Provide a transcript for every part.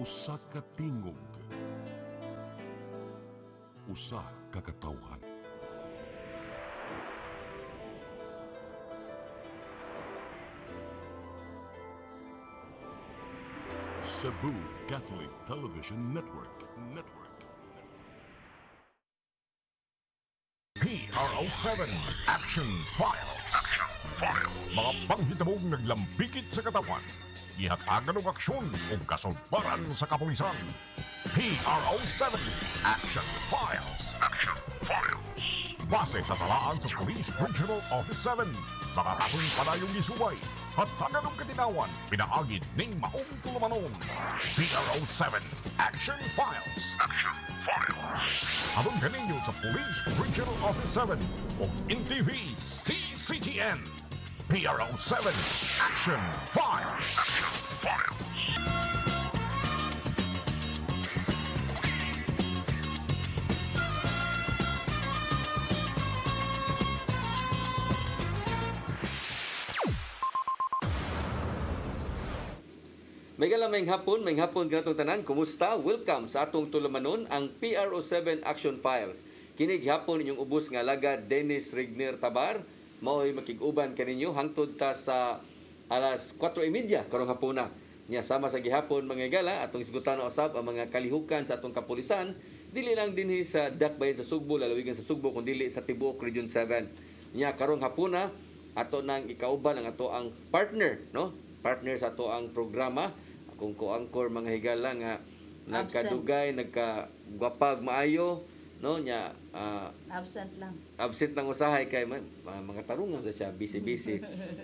Usa ka tingog, usa ka katawhan. Cebu Catholic Television Network. PRO7 Action Files. Mga panghitabo naglambikit sa katawan. Ihatagan ng aksyon o kasulbaran sa kapulisan. PRO7 Action Files. Base sa talaan sa Police Regional Office 7. Makakasong padayong gisubay. Hatagan ng katinawan. Pinaagid ng maong tulumanon. PRO7 Action Files. Habang kaninyo sa Police Regional Office 7 o NTV CCTN. PRO7 Action Files. May galamay hapon kanatong tanan. Kumusta? Welcome sa atong tulumanon ang PRO7 Action Files. Kini gihapon inyong ubos nga alagad Dennis Regner Tabar. Mao'y makig-uban kaninyo hangtod ta sa alas 4:30 karong hapuna. Nya sama sa gihapon mga gala atong isgutan na usab ang mga kalihukan sa atong kapulisan dili lang dinhi sa dakbayan sa Sugbo, lalawigan sa Sugbo kundi dili sa tibuok Region 7. Nya karong hapuna ato nang ikauban ang ato ang partner, no? Partner sa ato ang programa kung ko-angkor mga higala nga nagkadugay, nagkagwapag maayo, no? Nya Absent lang. absent ng usahay kay mga tarungan sa siya busy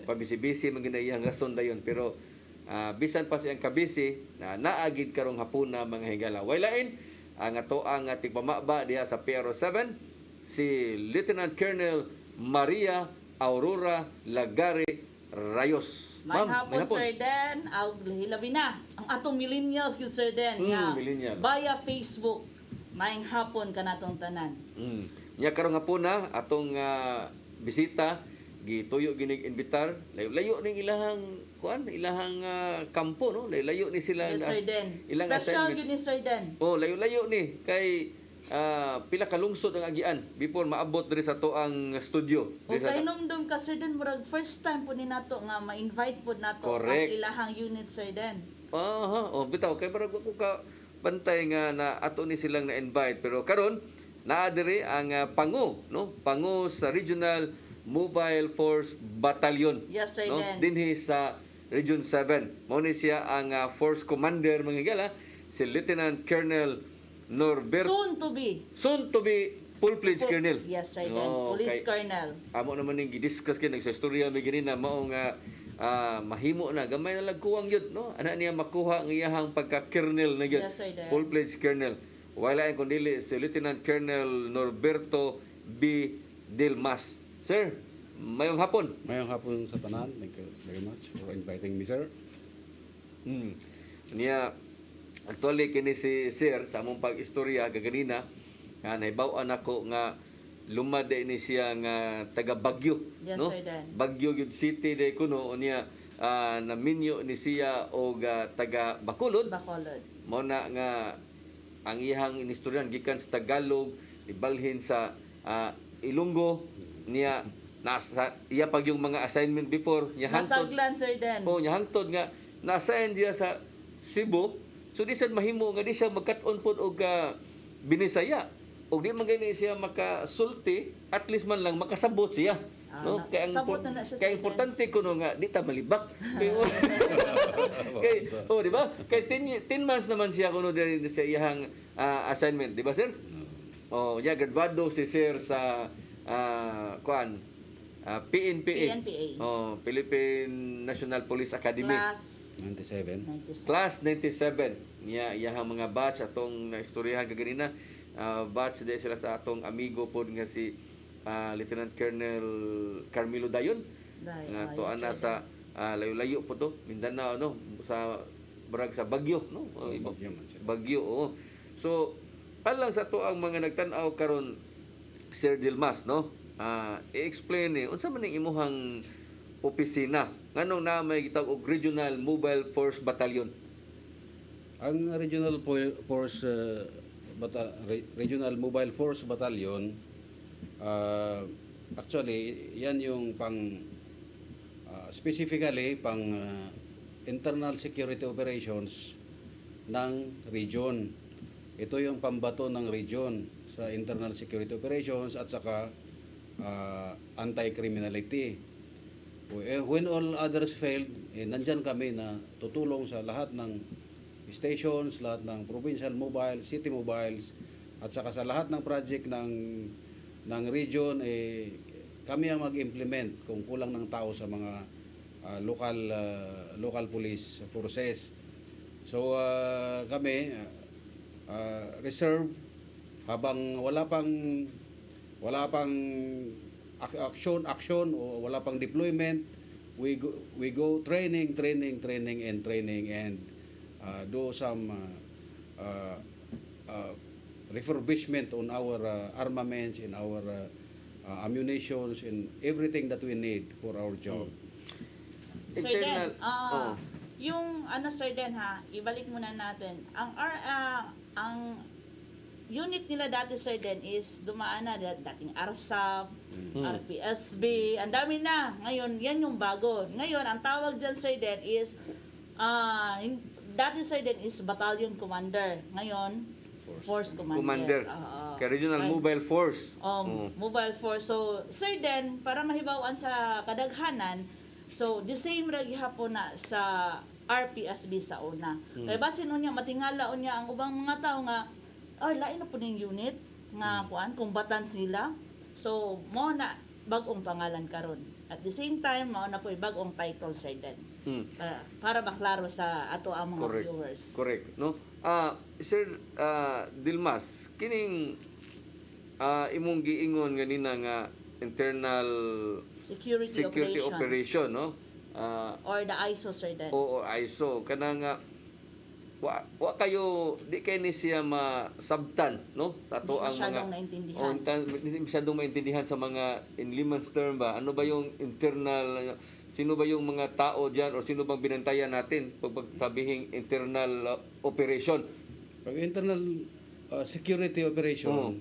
pabisi-busy man ginayang rason dayon pero bisan pa siyang kabisi na naagid karong hapuna mga higala waylain ang ato ang tigpamaba diha sa PRO7 si Lieutenant Colonel Maria Aurora Lagare Rayos. May hapon, Sir Den. Hilabi na. Ang atong millennials, Sir Den. Millennial. Via Facebook. May hapon ka natong tanan. Nya karong hapuna atong bisita gituyo ginig invitar layo-layo ning ilahang ilahang kampo, no? Layo ni sila Yes, Sir Den. ilang Special assignment. yun ni Sir Den. Oh, layo-layo ni kay pila ka lungsod ang agian before maabot diri sa to ang studio. O kay numdum ka, Sir Den, murag first time po ni nato nga ma-invite po nato Correct. ang ilahang unit, Sir Den. Oh, bitaw kay parang ko ka bantay nga na ato ni silang na-invite pero karon naa diri ang pangu, no? Pangu sa Regional Mobile Force Battalion. Yes, Sir No? Den. Dinhi sa Region 7. Mao ni siya ang Force Commander mga gala, si Lieutenant Colonel Norberto. Soon to be. Full-fledged Colonel. Yes, Sir Den. No, Police kay- Colonel. Amo naman ning gidiscuss kay sa istorya mi gani na mao nga mahimo na gamay na lagkuwang yun, no? Ana niya makuha ang iyahang pagka-colonel na yun. Yes, Sir Dan. Full-fledged colonel. Wala ang kundili si Lieutenant Colonel Norberto B. Dilmas. Sir, mayong hapon. Mayong hapon sa tanan. Thank you very much for inviting me, sir. Niya actually kini si Sir sa among pag-istorya kaganina nga nahibaw-an ako nga lumad ni siya nga taga Baguio, Yes, no? Sir Dan. Baguio gyud city de kuno niya naminyo ni siya og taga Bacolod. Bacolod. Mao na nga ang iyang inistoryan gikan sa Tagalog ibalhin sa Ilonggo niya nasa iya pag yung mga assignment before niya hantod. Masaglan, Sir Den. Oh, niya hangtod nga na-assign diya sa Cebu. So di sad mahimo nga di siya magkat-on pod og Binisaya. Og di man gani siya makasulti, at least man lang makasabot siya. No? Kaya ang sabot na siya, kaya Sir importante kuno nga di ta malibak. Kay oh, di ba? Kay 10 months naman siya kuno diri sa iyang assignment, di ba, sir? Oh, ya graduado si sir sa PNPA. PNPA. Oh, Philippine National Police Academy. Class 97. 97. Class 97. Iyahang mga batch atong naistoryahan kaganina. Batch din sila sa atong amigo pod nga si Lieutenant Colonel Carmelo Dayon. Nga tuan na sa layo-layo po to, Mindanao, no? Sa barag sa Baguio, no? Baguio man siya. Baguio, oo. So, alang sa to ang mga nagtan-aw karon Sir Dilmas, no? I-explain unsa man ning imuhang opisina nganong na may gitawag og Regional Mobile Force Battalion. Ang Regional Mobile Force Battalion, actually, yan yung specifically pang internal security operations ng region. Ito yung pambato ng region sa internal security operations at saka anti-criminality. When all others failed, nandyan kami na tutulong sa lahat ng stations, lahat ng provincial mobiles, city mobiles, at saka sa lahat ng project ng region, kami ang mag-implement kung kulang ng tao sa mga local police forces. So kami reserve habang wala pang action o wala pang deployment, we go training and do some refurbishment on our armaments, in our ammunitions, in everything that we need for our job. Sir Internal, Den, yung Sir Den ha, ibalik muna natin. Ang unit nila dati, Sir Den, is dumaan na dating RSAP, RPSB, ang dami na. Ngayon, yan yung bago. Ngayon, ang tawag dyan, Sir Den, is dati, Sir Den, is Battalion Commander. Ngayon, Force Commander. Kaya Regional Mobile Force. Mobile Force. So, Sir Den, para mahibawaan sa kadaghanan, so, the same ragi hapon na sa RPSB sa una. Kaya basin niya, matingala niya ang ubang mga tao nga, lain na po yung unit nga combatants nila. So, mo na bagong pangalan karon. At the same time, mo na po bagong title, Sir Den. Para maklaro sa ato ang mga viewers. Correct. No? Sir Dilmas, kining imong giingon ganina nga internal Security operation, no? Or the ISO, Sir Den. Oo, ISO. Kanang wa kayo, di kayo ni siya masabtan, no? Sa ato ang mga... Hindi masyadong maintindihan sa mga, in layman's term ba, ano ba yung internal, sino ba yung mga tao dyan, o sino bang binantayan natin pag sabihing internal operation? Pag internal security operation,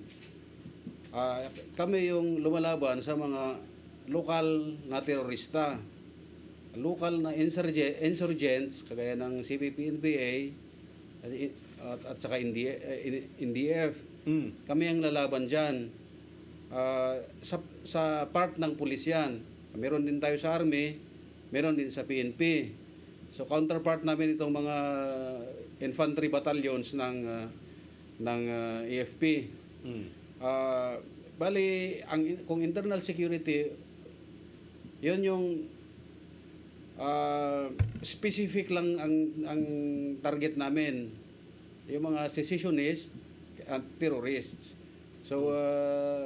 kami yung lumalaban sa mga lokal na terorista, lokal na insurgents, kagaya ng CPP-NPA at saka NDF. Kami ang lalaban dyan. Sa part ng pulisyan, meron din tayo sa Army, meron din sa PNP. So counterpart namin itong mga infantry battalions ng AFP. Bali, kung internal security, yun yung specific lang ang target namin, yung mga secessionists at terrorists. So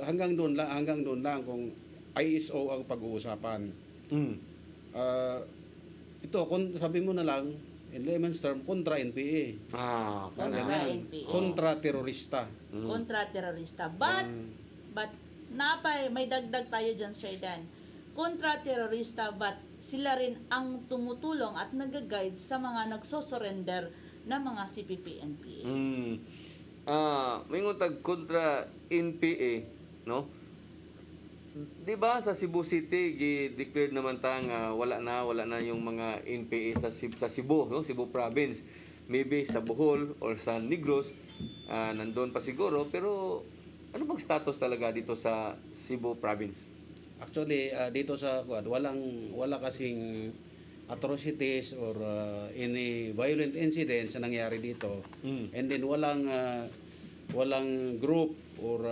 hanggang doon lang kung ISO ang pag-uusapan. Ito, sabi mo na lang, in layman's term, kontra NPA. Kontra NPA. Kontra terorista. Kontra terorista. But may dagdag tayo dyan, Sir Dan. Kontra terorista, but sila rin ang tumutulong at nag-guide sa mga nagsosurrender na mga CPP-NPA. May ngutag kontra NPA, no? Di ba sa Cebu City gi-declare naman ta nga wala na yung mga NPA sa Cebu, no? Cebu province. Maybe sa Bohol or sa Negros nandoon pa siguro, pero ano bang status talaga dito sa Cebu province? Actually, dito sa wala kasing atrocities or any violent incidents na nangyari dito. And then walang group or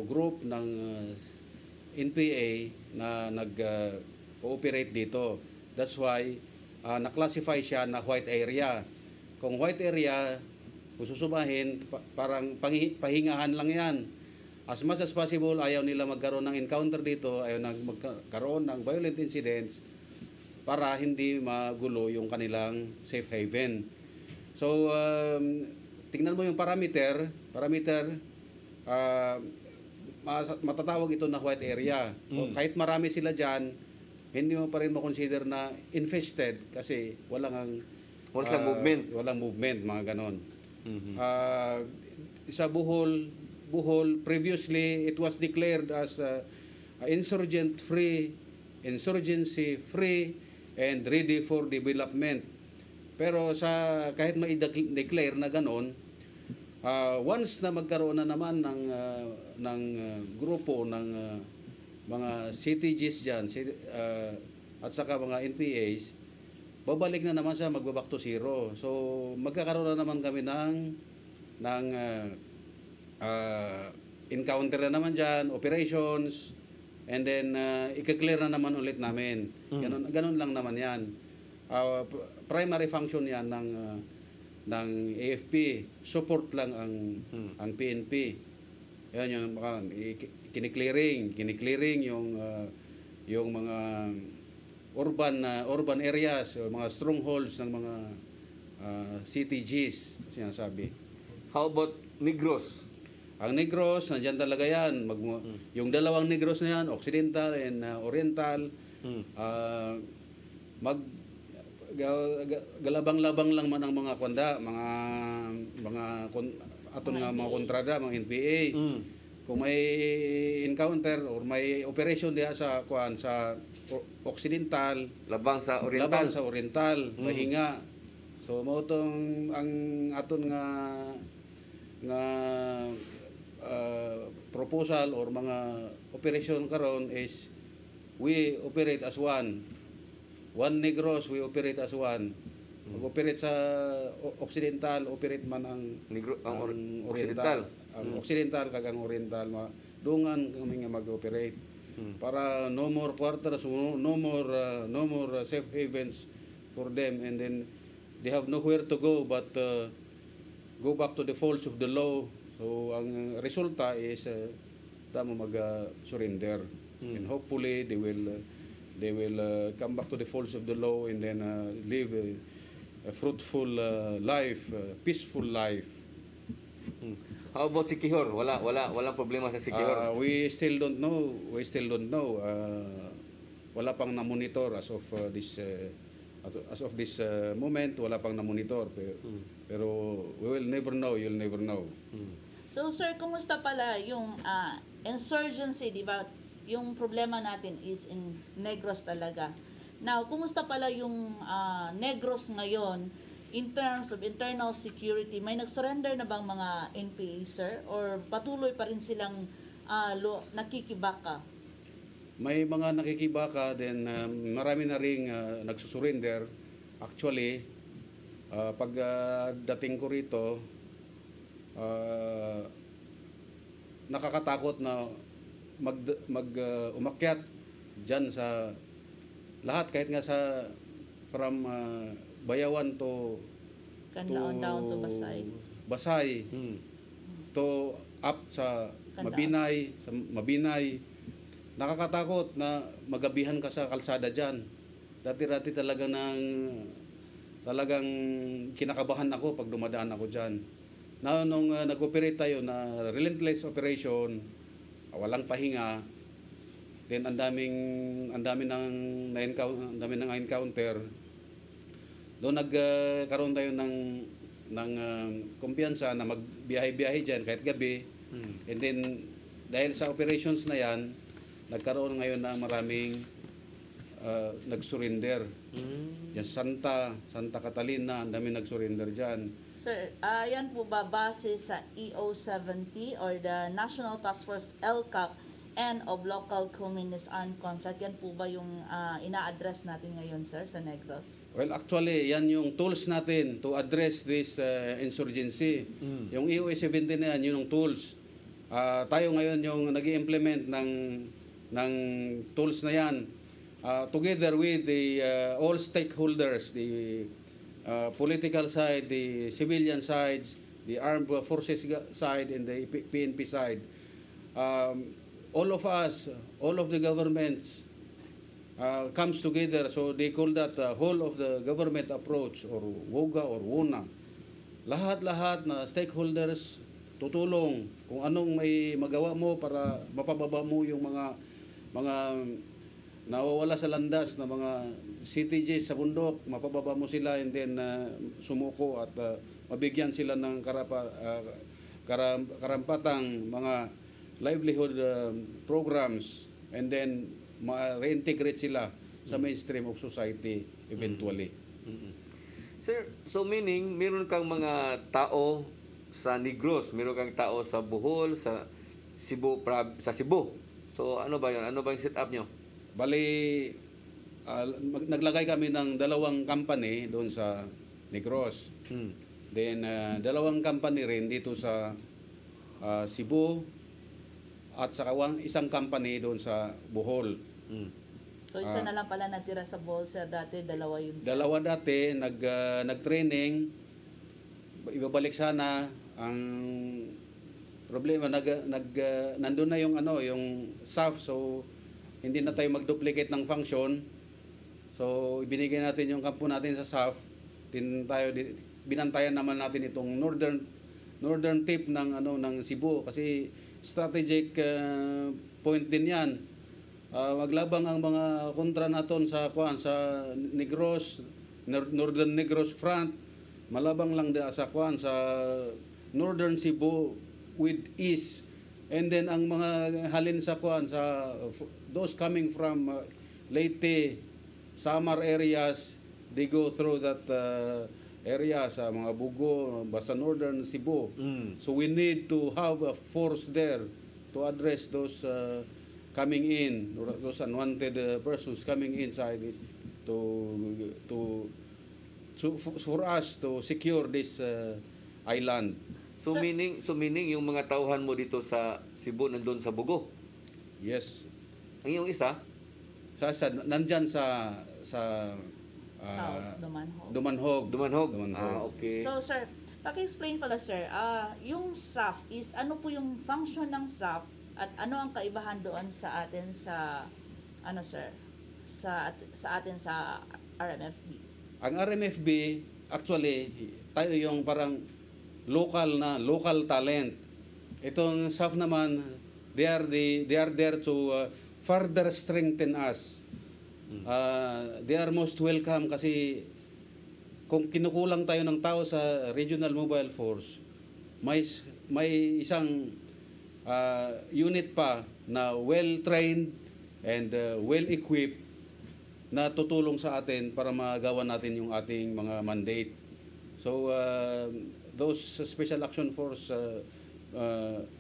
group ng NPA na nag-cooperate dito. That's why na-classify siya na white area. Kung white area, kung susubahin, parang pahingahan lang yan. As much as possible, ayaw nila magkaroon ng encounter dito, ayaw magkaroon ng violent incidents para hindi magulo yung kanilang safe haven. So, tingnan mo yung parameter, matatawag ito na white area. Kahit marami sila dyan, hindi mo pa rin makonsider na infested kasi walang Wala siyang movement. Walang movement, mga ganon. Mhm. Sa Bohol, previously it was declared as insurgency-free, and ready for development. Pero kahit ma-declare na ganon, once na magkaroon na naman ng grupo ng mga CTGs dyan, at saka mga NPAs, babalik na naman siya, magbaback to zero. So magkakaroon na naman kami ng encounter na naman dyan, operations, and then i-clear na naman ulit namin. Ganun lang naman yan. Primary function yan ng AFP, support lang ang PNP. Yan yung kiniklearing yung mga urban areas, mga strongholds ng mga CTGs sinasabi. How about Negros? Ang Negros, nandyan talaga yan. Yung dalawang Negros na yan, Occidental and Oriental, galabang-labang lang man ang mga mga kontrada, mga NPA. Kung may encounter or may operation diha sa Occidental, Labang sa Oriental. mahinga. So mao tong ang aton nga proposal or mga operation karon is we operate as one. One Negros, we operate as one. Mag-operate sa Occidental, operate man ang Occidental. Ang Occidental kag ang Oriental, dungan kami nga mag-operate. Para no more quarters, no more safe havens for them, and then they have nowhere to go but go back to the folds of the law. So ang resulta is tama mag-surrender, and hopefully they will come back to the folds of the law and then live a fruitful life, peaceful life. How about Siquijor? Walang problema sa Siquijor. We still don't know. Wala pang na-monitor as of this moment. Wala pang na-monitor. Pero we will never know. You'll never know. So sir, kumusta pala yung insurgency, di ba? Yung problema natin is in Negros talaga. Now, kumusta pala yung Negros ngayon in terms of internal security? May nag-surrender na bang mga NPA, sir? Or patuloy pa rin silang nakikibaka? May mga nakikibaka, then marami na ring nagsusurrender. Actually, pag dating ko rito, nakakatakot na umakyat dyan sa lahat, kahit nga from Bayawan to Kanlaon down to Basay to up sa Mabinay. Nakakatakot na magabihan ka sa kalsada dyan. Dati-dati talagang kinakabahan ako pag dumadaan ako dyan. Nung nag-operate tayo na relentless operation, walang pahinga, then ang dami nang encounter. Doon nagkaroon tayo ng kumpiyansa na magbiyahe-biyahe diyan kahit gabi. And then dahil sa operations na yan, nagkaroon ngayon ng maraming nag-surrender. Yan Santa Catalina, ang dami nag-surrender diyan. Sir, yan po ba base sa EO70 or the National Task Force LCAC and of Local Communist Armed Conflict? Yan po ba yung ina-address natin ngayon, sir, sa Negros? Well, actually, yan yung tools natin to address this insurgency. Yung EO70 na yan, yun yung tools. Tayo ngayon yung nag-i-implement ng tools na yan together with the all stakeholders, the political side, the civilian sides, the armed forces side, and the PNP side. All of us, all of the governments comes together. So they call that whole of the government approach, or WOGA or WONA. Lahat-lahat na stakeholders tutulong kung anong may magawa mo para mapababa mo yung mga nawawala sa landas na mga CTGs sa bundok, mapababa mo sila and then sumuko at mabigyan sila ng karampatang mga livelihood programs and then ma-reintegrate sila sa mainstream of society eventually. Sir, so meaning, meron kang mga tao sa Negros, meron kang tao sa Bohol, sa Cebu. So ano ba 'yon? Ano ba yung setup nyo? Bali, naglagay kami ng dalawang company doon sa Negros. Then, dalawang company rin dito sa Cebu at saka isang company doon sa Bohol. So isa na lang pala natira sa Bohol, sir. Dati dalawa yun, sir. Dalawa dati, nag-training, ibabalik sana. Ang problema, nandun na yung SAF, so hindi na tayo mag-duplicate ng function. So, ibinigay natin yung kampo natin sa SAF. Binantayan naman natin itong northern tip ng Cebu kasi strategic point din 'yan. Maglabang ang mga kontra naton sa Negros, Northern Negros front. Malabang lang sa Northern Cebu with east. And then ang mga halin sa those coming from Leyte, Samar areas, they go through that area sa mga Bugo, basta Northern Cebu. So we need to have a force there to address those coming in, those unwanted persons coming inside for us to secure this island. So meaning yung mga tauhan mo dito sa Cebu nandun sa Bugo. Yes. Ang yung isa, Nandyan sa South, Dumanhog. Dumanhog. Okay. So, sir, paki-explain pala, sir. Yung SAF is, ano po yung function ng SAF at ano ang kaibahan doon sa atin sa, sir, sa atin sa RMFB? Ang RMFB, actually, tayo yung parang local talent. Itong SAF naman, they are there to further strengthen us. They are most welcome kasi kung kinukulang tayo ng tao sa Regional Mobile Force, may isang unit pa na well-trained and well-equipped na tutulong sa atin para magawa natin yung ating mga mandate. So, those Special Action Force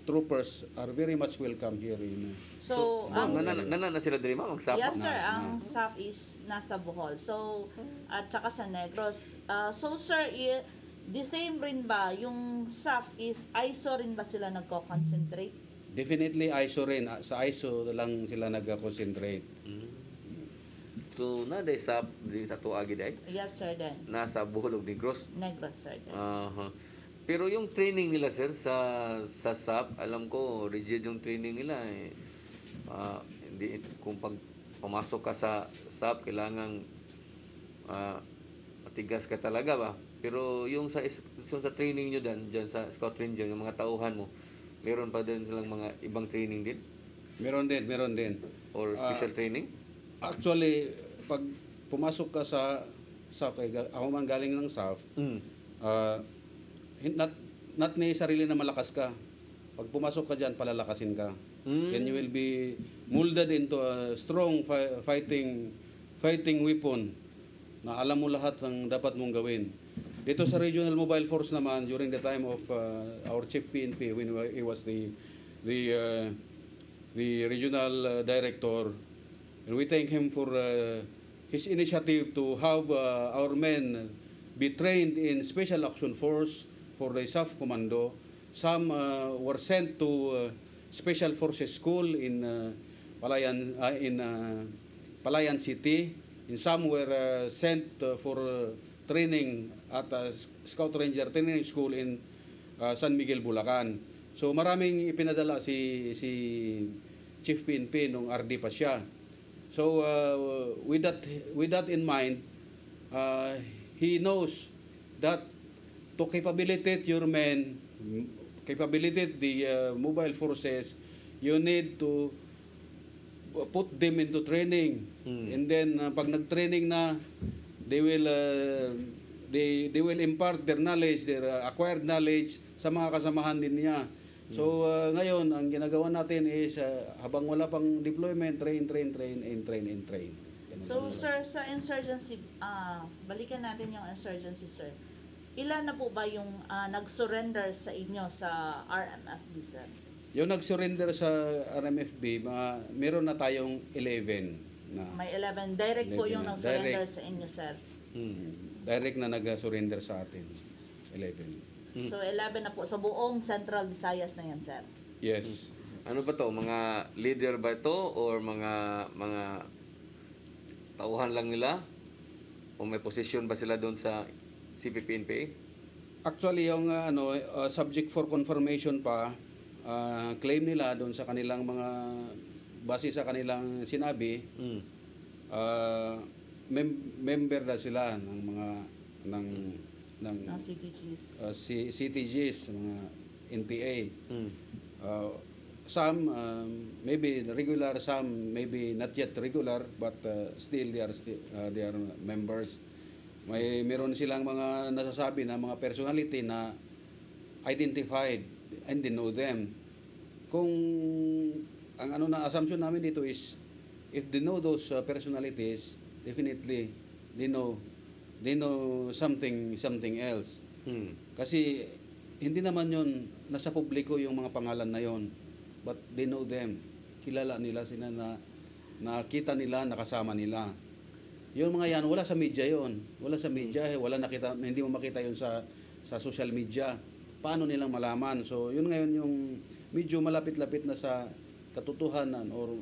troopers are very much welcome here in So, ang na sila diri magsapa. yes, sir, ang SAF is nasa Bohol. So, at saka sa Negros. So, sir, the same rin ba, yung SAF is ISO rin ba sila nagko-concentrate? Definitely ISO rin. Sa ISO lang sila nag-concentrate. So na day sa tuagi day. Yes, sir, then. Nasa Bohol ug Negros. Negros, sir, then. Pero yung training nila, sir, sa SAP, alam ko rigid yung training nila eh. Hindi kung pumasok ka sa SAP kailangan matigas ka talaga ba. Pero yung sa training nyo diyan sa Scout Ranger, yung mga tauhan mo, meron pa din silang mga ibang training din? Meron din. Or special training? Actually, pag pumasok ka sa SAF, ako man galing ng SAF, not necessarily na malakas ka. Pag pumasok ka dyan, palalakasin ka. Then you will be molded into a strong fighting weapon na alam mo lahat ng dapat mong gawin. Dito sa Regional Mobile Force naman, during the time of our Chief PNP, when he was the regional director, and we thank him for his initiative to have our men be trained in Special Action Force for the SAF Commando. Some were sent to Special Forces School in Palayan City. And some were sent for training at Scout Ranger Training School in San Miguel, Bulacan. So maraming ipinadala si Chief PNP nung RD pa siya. So with that in mind, he knows that to capabilitate your men, capabilitate the mobile forces, you need to put them into training. And then pag nag-training na, they will impart their knowledge, their acquired knowledge sa mga kasamahan din niya. So ngayon ang ginagawa natin is habang wala pang deployment, train. Ganun So, lang. sir, sa insurgency, balikan natin yung insurgency, sir. Ilan na po ba yung nag-surrender sa inyo sa RMFB, sir? Yung nag-surrender sa RMFB, meron na tayong 11 na May 11. Direct po 11 yung na. nag-surrender Direct. sa inyo, sir. direct na nag-surrender sa atin. 11. So, 11 na po. Sa buong Central Visayas na yan, sir. Yes. Ano ba to? Mga leader ba ito or mga tauhan lang nila? O may posisyon ba sila doon sa CPP-NPA? Actually, yung subject for confirmation pa, claim nila doon sa kanilang mga, base sa kanilang sinabi, member na sila ng mga ng Ng CTGs. CTGs, mga NPA. Some maybe regular, some maybe not yet regular, but still they are members. Meron silang mga nasasabi na mga personality na identified and they know them. Kung ang assumption namin dito is if they know those personalities, definitely they know something else. Kasi hindi naman yon nasa publiko yung mga pangalan na yon, but they know them. Kilala nila sila na nakita nila, nakasama nila. Yung mga yan, wala sa media yon. Wala sa media, wala nakita, hindi mo makita yon sa social media. Paano nilang malaman? So, yun ngayon yung medyo malapit-lapit na sa katotohanan or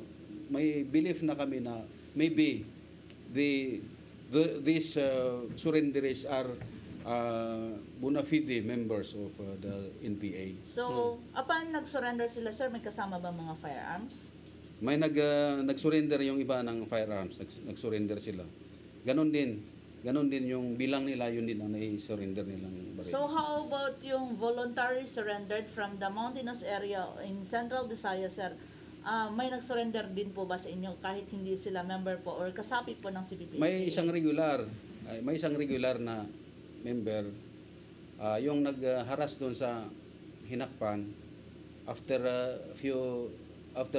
may belief na kami na maybe these surrenderies are bona fide members of the NPA. So, upon nag-surrender sila, sir, may kasama ba mga firearms? May nag-surrender yung iba ng firearms, nag-surrender sila. Ganon din yung bilang nila, yun din ang nai-surrender nilang baril. So, how about yung voluntary surrendered from the mountainous area in Central Visayas, sir? May nag-surrender din po ba sa inyo kahit hindi sila member po or kasapit po ng CPP? May isang regular na member, yung nag-harass doon sa Hinakpan, after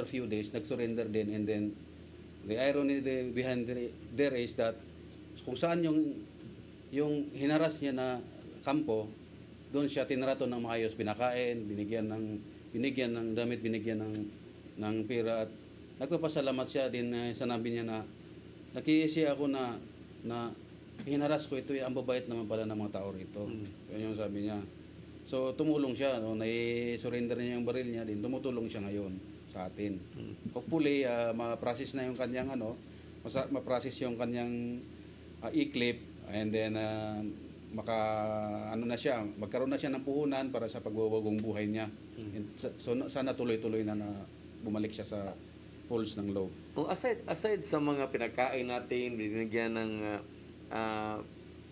few days nag-surrender din, and then the irony behind there is that kung saan yung hinaras niya na kampo, doon siya tinrato ng maayos, pinakain, binigyan ng damit, binigyan ng pera, at nagpapasalamat siya din. Sanabi niya na nakikisi ako na hinaras ko ito, ang babait naman pala ng mga tao rito. Yun yung sabi niya. So tumulong siya, surrender niya yung baril niya din, tumutulong siya ngayon sa atin. Hopefully ma-process na yung kanyang ma-process yung kanyang e-clip, and then magkaroon na siya ng puhunan para sa pagbabagong buhay niya. So sana tuloy-tuloy na bumalik siya sa folds ng law. Aside sa mga pinagkain natin, binigyan ng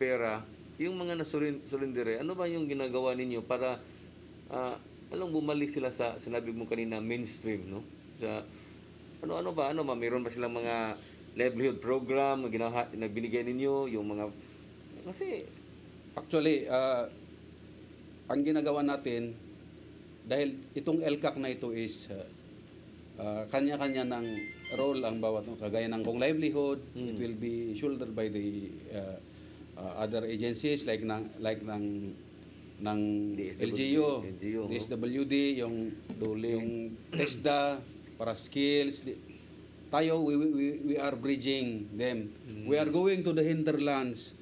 pera, yung mga nasurrender, ano ba yung ginagawa ninyo para bumalik sila sa sinabi mo kanina mainstream, no? Sa ano ba mayroon ba silang mga livelihood program na nagbinigay ninyo, yung mga kasi Actually, ang ginagawa natin, dahil itong LCAC na ito is kanya-kanya ng role ang bawat, kagaya ng kung livelihood, it will be shouldered by the other agencies like ng LGU, DSWD, yung TESDA para skills. Tayo, we are bridging them. We are going to the hinterlands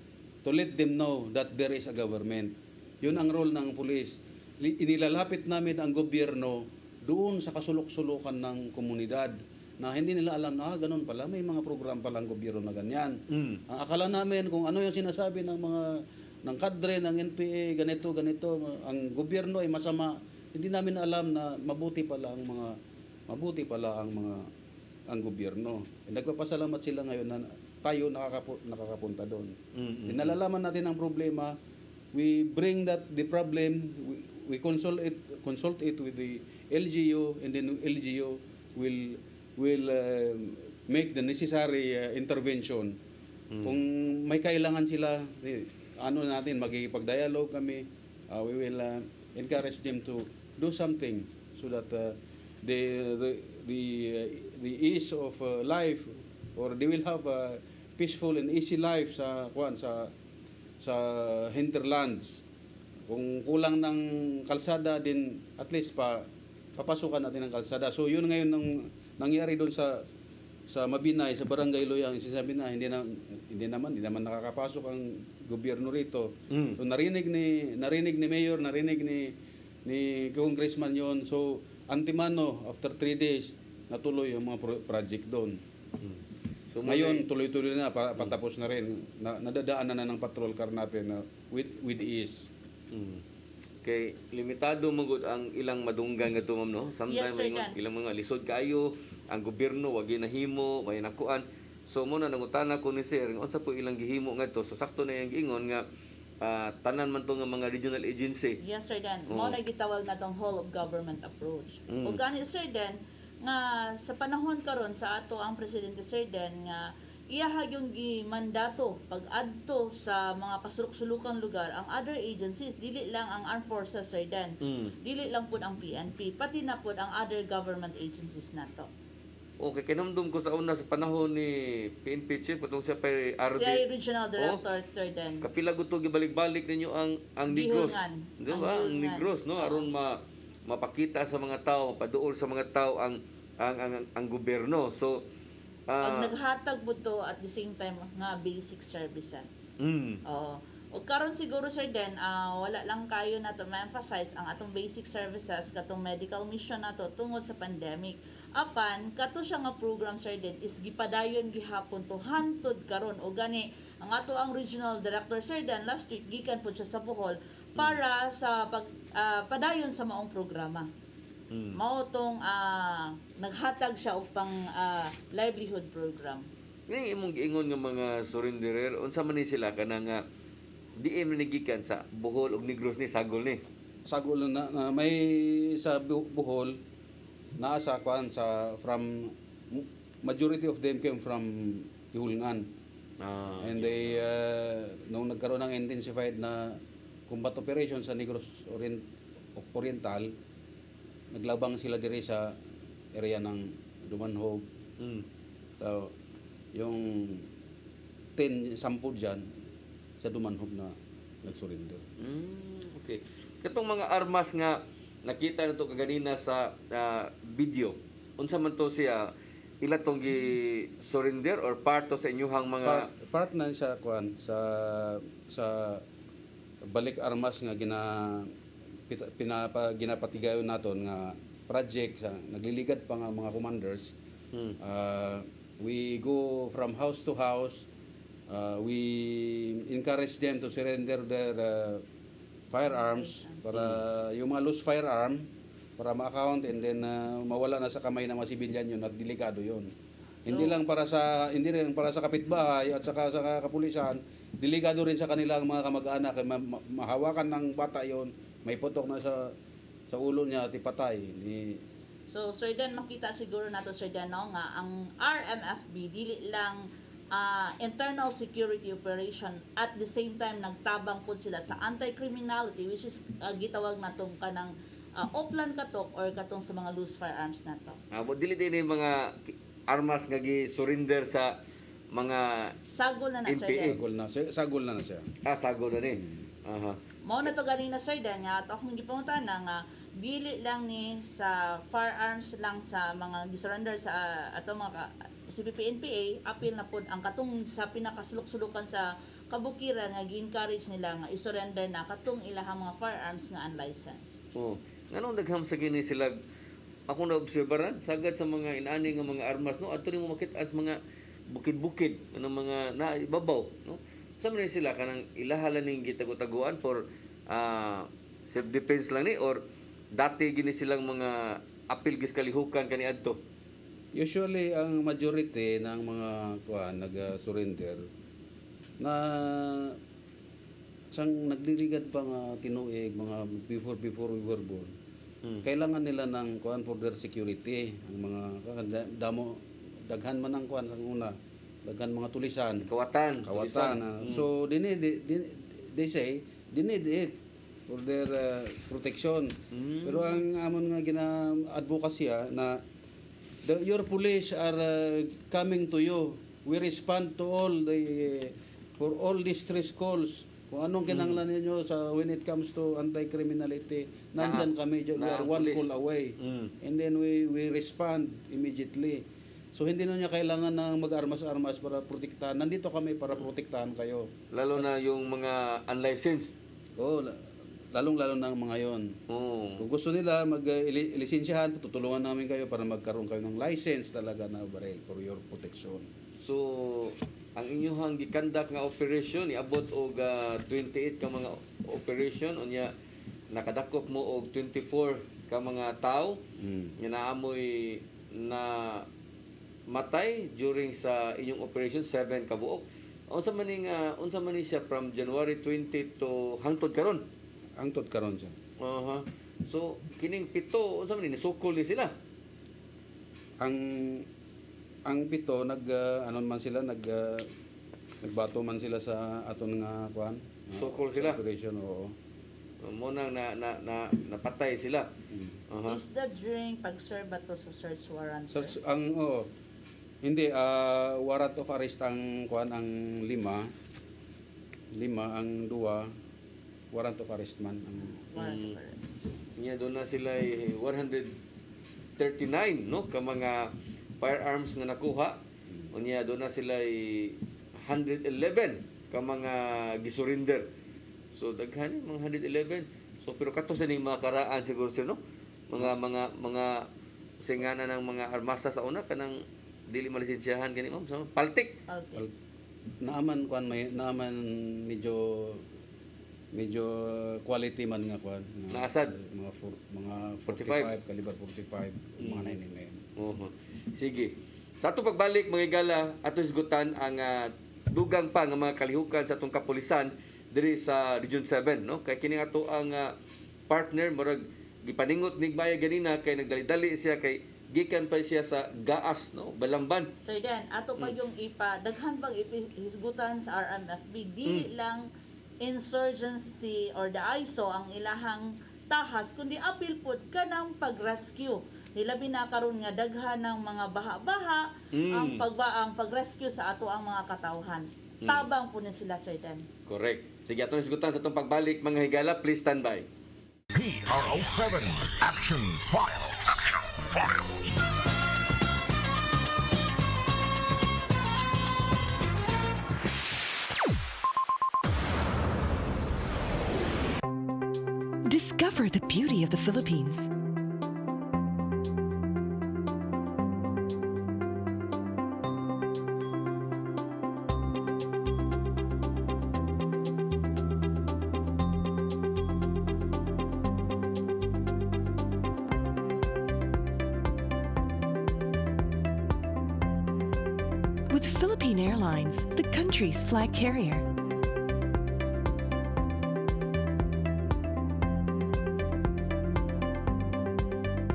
to let them know that there is a government. Yun ang role ng pulis. Inilalapit namin ang gobyerno doon sa kasulok-sulukan ng komunidad na hindi nila alam na ganun pala, may mga program palang gobyerno na ganyan. Ang akala namin kung ano yung sinasabi ng kadre ng NPA, ganito, ang gobyerno ay masama. Hindi namin alam na mabuti pala ang gobyerno. Nagpapasalamat sila ngayon na tayo nakakapunta doon. Nalalaman natin ang problema, we bring the problem, we consult it with the LGU, and then LGU will make the necessary intervention. Kung may kailangan sila, ano natin, magkikipag-dialogue kami, we will encourage them to do something so that the ease of life, or they will have a peaceful and easy life sa hinterlands. Kung kulang ng kalsada din, at least papasukan natin ng kalsada. So yun ngayon nangyari doon sa Mabinay, sa Barangay Loyang, sinasabi na hindi naman nakakapasok ang gobyerno rito. So narinig ni Mayor, narinig ni Congressman yon. So antimano, after 3 days natuloy ang mga project doon. So Ngayon tuloy-tuloy na, patapos na rin. Nadadaanan na ng patrol car natin with ease. kay limitado magud ang ilang madunggan nga ma'am, no? Sometimes Yes, sir, ingon, Dan. ilang mga lisod kaayo, ang gobyerno wag ginahimo, way nakuan. So mo na nangutana ko ni sir, unsa po ilang gihimo ngadto? So sakto na yang giingon nga tanan man to nga mga regional agency. Yes, Sir Dan. Oo. Mao na gitawag na tong whole of government approach. O gani, Sir Dan, nga sa panahon karon sa ato ang presidente, Sir Dan, nga iyahag yung gimandato pag-adto sa mga kasulok-sulukang lugar ang other agencies, dili lang ang armed forces, Sir Dan. Dili lang pud ang PNP, pati na pud ang other government agencies nato. Okay, kinamdum ko sa una sa panahon ni PNP chief patong siya pa RD. Siya ay regional director, Sir Dan. Kapila gusto gibalik-balik ninyo ang Negros. Gihungan. Di ba? Ang Gihungan. Negros, no? Aron mapakita sa mga tao, mapaduol sa mga tao ang gobyerno. So Pag naghatag mo to at the same time nga basic services. Oo. O karon siguro, Sir Den, wala lang kayo na to ma-emphasize ang atong basic services katong medical mission nato tungod sa pandemic. Apan kato siya nga program, Sir Den, is gipadayon gihapon to hantod karon o gani ang ato ang regional director, Sir Den, last week gikan po siya sa Bohol para sa padayon sa maong programa. Mao tong naghatag siya og pang livelihood program. Ngayon imong giingon nga mga surrenderer, unsa man ni sila kana nga di manigikan sa Bohol ug Negros ni sagol ni. Sagol na may sa Bohol naa sa from majority of them came from Ihulngan. And they nung nagkaroon ng intensified na combat operation sa Negros Oriental, naglabang sila dire sa area ng Dumanhog. So, yung 10 dyan sa Dumanhog na nag-surrender. Okay. Katong mga armas nga nakita nato kaganina sa video. Unsa man to siya, ila tong gi-surrender or part to sa inyuhang mga Part na sa sa balik armas nga ginapatigayon naton nga project sa nagliligad pa nga mga commanders. We go from house to house. We encourage them to surrender their firearms para yung mga loose firearm para ma-account and then mawala na sa kamay ng mga sibilyan yun at delikado yun. Hindi lang para sa kapitbahay at saka sa kapulisan, delikado rin sa kanilang mga kamag-anak, mahawakan ng bata yon, may putok na sa ulo niya at ipatay. So, Sir Dan, makita siguro nato, Sir Dan, no, nga ang RMFB dili lang internal security operation, at the same time nagtabang po sila sa anti-criminality, which is gitawag natong kanang upland katok or katong sa mga loose firearms nato. dili din yung mga armas nga gi-surrender sa mga Sagol na na, Sir NPA. Dan. Sagol na siya. sagol na ni. Aha. Mao na to ganina, Sir Dan, nga ato akong gipangutan na nga dili lang ni sa firearms lang sa mga gisurrender sa ato mga CPP-NPA, apil na pod ang katong sa pinakasulok-sulukan sa kabukiran nga gi-encourage nila nga isurrender na katong ilahang mga firearms nga unlicensed. Nganong dagham sa gini sila ako na obserbaran sagad sa mga inani nga mga armas, no, adto nimo makita as mga bukid-bukid ano mga naibabaw, no. Sa man sila kanang ilahala ning gitago-taguan for self defense lang ni or dati gini silang mga apil gis kalihukan kaniadto. Usually ang majority ng mga nag-surrender na sang nagliligad pa nga tinuig mga before we were born. kailangan nila ng kuan for their security. Ang mga daghan man ang kuan ang una. Daghan mga tulisan. Kawatan. Kawatan. So they say they need it for their protection. Pero ang amon nga gina-advocacy na your police are coming to you. We respond to all for all distress calls. Kung anong kinanglan ninyo sa when it comes to anti-criminality, nandyan kami, we are one police. call away. And then we respond immediately. So hindi na niya kailangan ng mag-armas-armas para protektahan. Nandito kami para protektahan kayo. Lalo na yung mga unlicensed. Oo, lalong-lalo na ang mga yon. Kung gusto nila mag-lisensyahan, tutulungan namin kayo para magkaroon kayo ng license talaga na baril for your protection. So, ang inyong gikandak nga operation iabot og 28 ka mga operation unya nakadakop mo og 24 ka mga tao nga naamoy na matay during sa inyong operation 7 ka buok. Unsa man ni siya from January 20 to hangtod karon? Hangtod karon siya. So kining pito unsa man ni sukol ni sila? Ang pito nagbato man sila sa aton nga kuan. Sukol sila. Operation, oo. Mo nang napatay sila. Is that during pag-serve ba to sa search warrant? Sir? Search hindi warrant of arrest ang kuan ang 5 ang 2 warrant of arrest man ang Warrant of arrest. Doon na sila 139 no ka mga firearms nga nakuha. Unya doon na sila 111 ka mga gisurrender. So daghan mga 111. So pero kato sa ning mga karaan siguro sir no. Mga singana ng mga armasa sa una kanang dili malisensyahan gani ma'am sa paltik. naaman medyo quality man nga kuan. Naasad? Mga 45 caliber 45 mga 9mm. Sige. Sa atong pagbalik mga igala ato isgutan ang dugang pa nga mga kalihukan sa atong kapulisan diri sa Region 7 no kay kini ato ang partner murag gipaningot nig Maya ganina kay nagdali-dali siya kay gikan pa siya sa Gaas no Balamban. Sir Dan, ato pa yung daghan pag ihisgutan sa RMFB dili lang insurgency or the ISO ang ilahang tahas kundi apil pud kanang pag-rescue. Hilabi na karon nga daghan ng mga baha-baha ang pag-rescue sa ato ang mga katawhan. Tabang po na sila, Sir Dan. Correct. Sige atong isgutan sa atong pagbalik mga higala, please stand by. PRO7 Action Files. Discover the beauty of the Philippines. With Philippine Airlines, the country's flag carrier.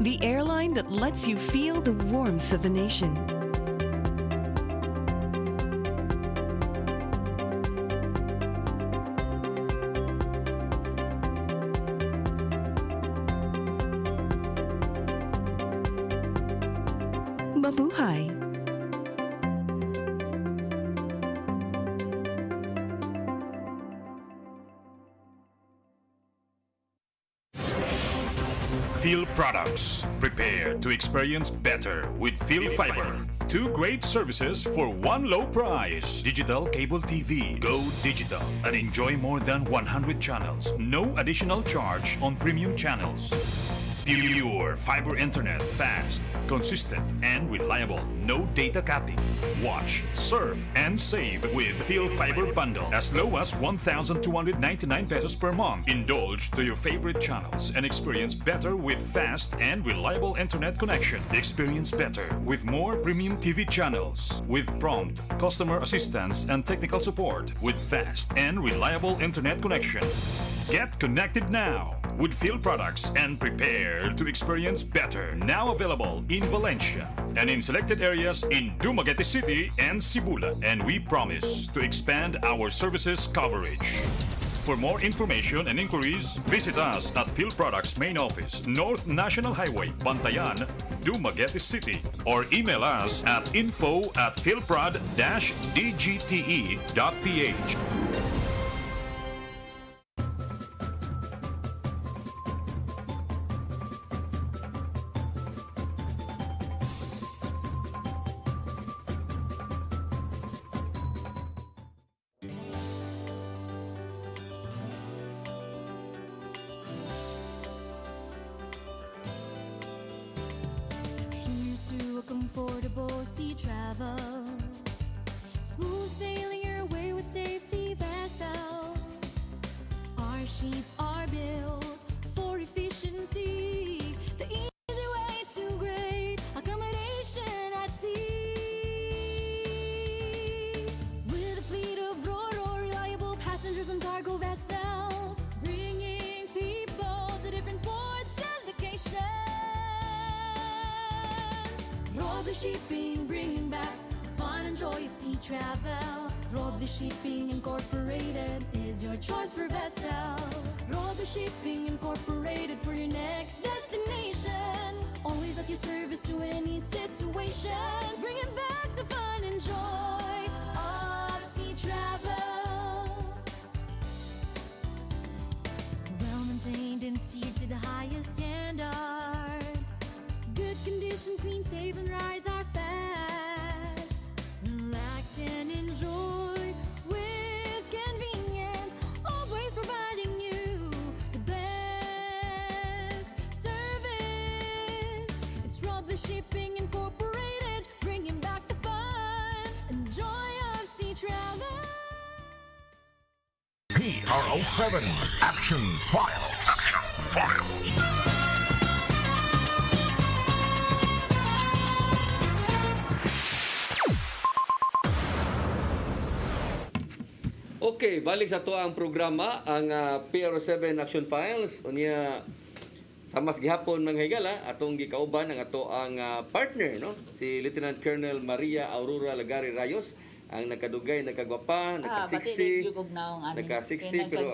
The airline that lets you feel the warmth of the nation. Mabuhay! Phil Products. Prepare to experience better with Phil Fiber. Two great services for one low price. Digital cable TV. Go digital and enjoy more than 100 channels. No additional charge on premium channels. Pure fiber internet, fast, consistent, and reliable. No data capping. Watch, surf, and save with Phil Fiber Bundle as low as 1,299 pesos per month. Indulge to your favorite channels and experience better with fast and reliable internet connection. Experience better with more premium TV channels with prompt customer assistance and technical support with fast and reliable internet connection. Get connected now. with Phil products and prepare to experience better. Now available in Valencia and in selected areas in Dumaguete City and Sibula. And we promise to expand our services coverage. For more information and inquiries, visit us at Phil Products Main Office, North National Highway, Bantayan, Dumaguete City, or email us at info@philprod-dgte.ph. Here's to a comfortable sea travel. Smooth sailing your way with safety vessels. Our ships are built for efficiency. The easy way to great accommodation at sea. With a fleet of reliable passengers and cargo vessels, bringing people to different ports and locations. Rob the Shipping, bringing back fun and joy of sea travel. Rob the Shipping Incorporated is your choice for vessel. Rob the Shipping Incorporated for your next destination. Always at your service to any situation. Bringing back the fun and joy of sea travel. Well maintained and steered to the highest standard. Good condition, clean, safe, and rides are fast. Relax and enjoy with convenience, always providing you the best service. It's Rob the Shipping Incorporated, bringing back the fun and joy of sea travel. PRO7 Action Files. Okay, balik sa to ang programa, ang PRO7 Action Files. Unya, sa mas gihapon mga higala, atong gikauban ang ato ang partner, no? Si Lieutenant Colonel Maria Aurora Lagari Rayos, ang nakadugay, nakagwapa, nakasiksi. Nakasiksi, pero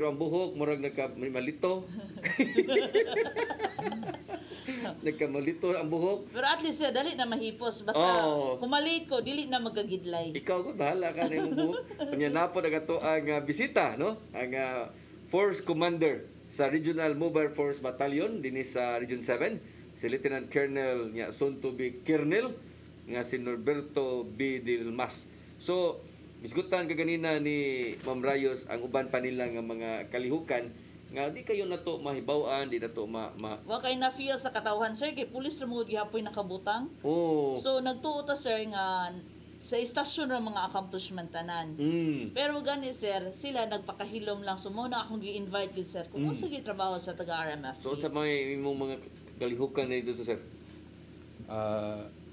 ang buhok, murag nakamalito. Nagkamalito ang buhok. Pero at least dali na mahipos. Basta kumalit ko, dili na magagidlay. Ikaw ko, bahala ka na yung buhok. Kanya napod ang ato ang bisita, no? Ang Force Commander sa Regional Mobile Force Battalion din sa Region 7, si Lieutenant Colonel nga soon to be Colonel nga si Norberto B. Dilmas. So, bisgutan ka ganina ni Ma'am Rayos ang uban pa nila nga mga kalihukan nga di kayo nato mahibaw-an, di nato Wa kay na feel sa katawhan sir kay pulis ra mo gihapoy nakabutang. Oh. So nagtuo ta sir nga sa istasyon ra mga accomplishment tanan. Pero gani sir, sila nagpakahilom lang so mo na akong gi-invite gid sir kung unsa gi trabaho sa taga RMF. So sa imong mga kalihukan na dito sir.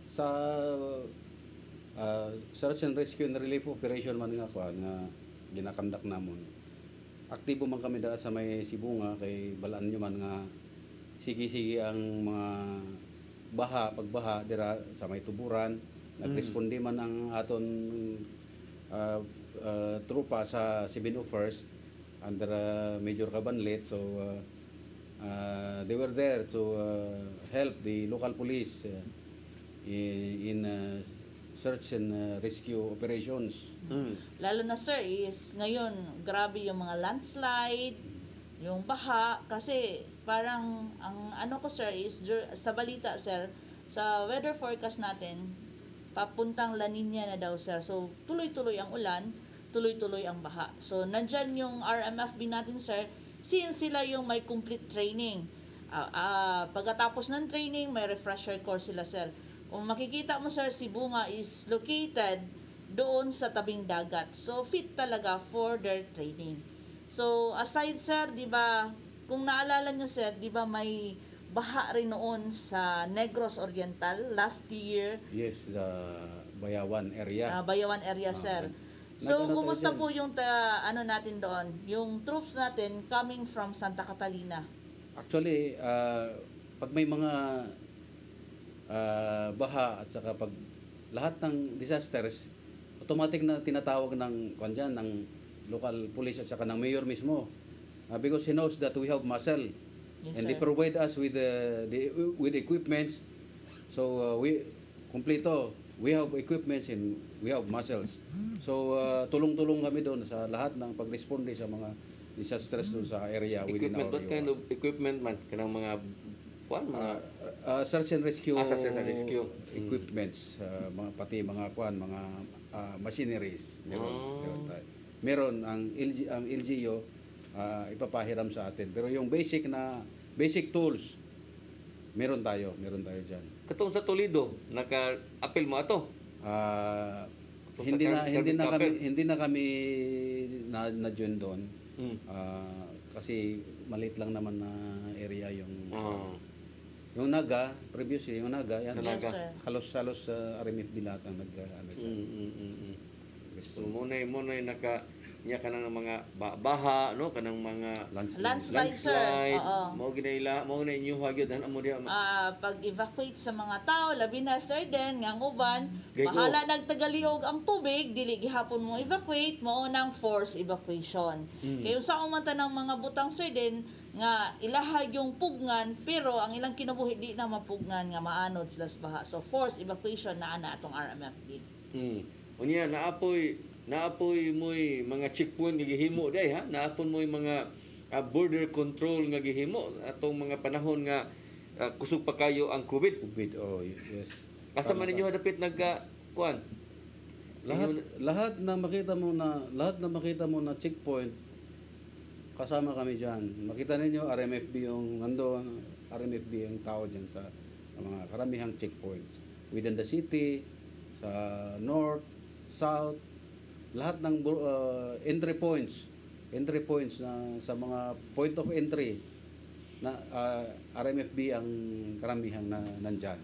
Sa search and rescue and relief operation man nga ginakandak namon. Aktibo man kami dala sa may Sibunga kay balaan nyo man nga sige ang mga pagbaha dira sa may tuburan. Nagresponde man ang aton trupa sa 701st under Major Cabanlet. So they were there to help the local police in search and rescue operations. Lalo na sir is ngayon grabe yung mga landslide, yung baha kasi parang ang ano ko sir is sa balita sir sa weather forecast natin papuntang La Nina na daw sir. So tuloy-tuloy ang ulan, tuloy-tuloy ang baha. So nandyan yung RMFB natin sir, since sila yung may complete training. Pagkatapos ng training may refresher course sila sir. Kung makikita mo sir, Sibunga is located doon sa tabing dagat. So fit talaga for their training. So aside sir, 'di ba, kung naalala niyo sir, 'di ba may baha rin noon sa Negros Oriental last year? Yes, the Bayawan area. Bayawan area sir. So, Nag-ano tayo kumusta dyan? po yung ano natin doon? Yung troops natin coming from Santa Catalina. Actually, pag may mga baha at saka pag lahat ng disasters, automatic na tinatawag ng kwan dyan, ng local police at saka ng mayor mismo. Because he knows that we have muscle. Yes, And sir. they provide us with with equipments. So we kumpleto. We have equipments and we have muscles. So tulong-tulong kami doon sa lahat ng pag-responde sa mga disasters doon sa area within Equipment, our what kind area. of equipment man? Kanang mga, mga Search and rescue, search and rescue. equipments, pati mga mga machineries. Meron, Oh. meron tayo. Meron ang LGU ipapahiram sa atin. Pero yung basic tools, meron tayo diyan. katong sa Toledo, naka-appeal mo ato. Hindi na Carbon hindi na kami na join doon. Mm. Kasi maliit lang naman na area yung Ah. yung Naga, previously yung Naga, yan. Yes, sir. Halos RMF bilatang ano dyan. So munay naka niya kanang mga baha no kanang mga Landslide, sir. Oo. mao ginayla mao na inyo hagyod amo diha Pag-evacuate sa mga tao, labi na sir den, nga uban, Gaygo. bahala nagtagaliog ang tubig, dili gihapon mo evacuate, mao nang force evacuation. Kaya sa umanta ng mga butang sir den, nga ilahag yung pugnan, pero ang ilang kinabuhi di na mapugnan nga maanod sila sa baha. So force evacuation na atong RMFD. unya naapoy mo'y mga checkpoint nga gihimo day ha naapon mo'y mga border control nga gihimo atong mga panahon nga kusog pa kayo ang COVID. COVID, yes. Asa man ninyo dapit nagka kuan? Lahat na makita mo na checkpoint, kasama kami diyan. Makita ninyo RMFB yung nandoon, RMFB yung tao diyan sa mga karamihang checkpoints within the city, sa north, south, lahat ng entry points na sa mga point of entry na RMFB ang karamihan na nandyan.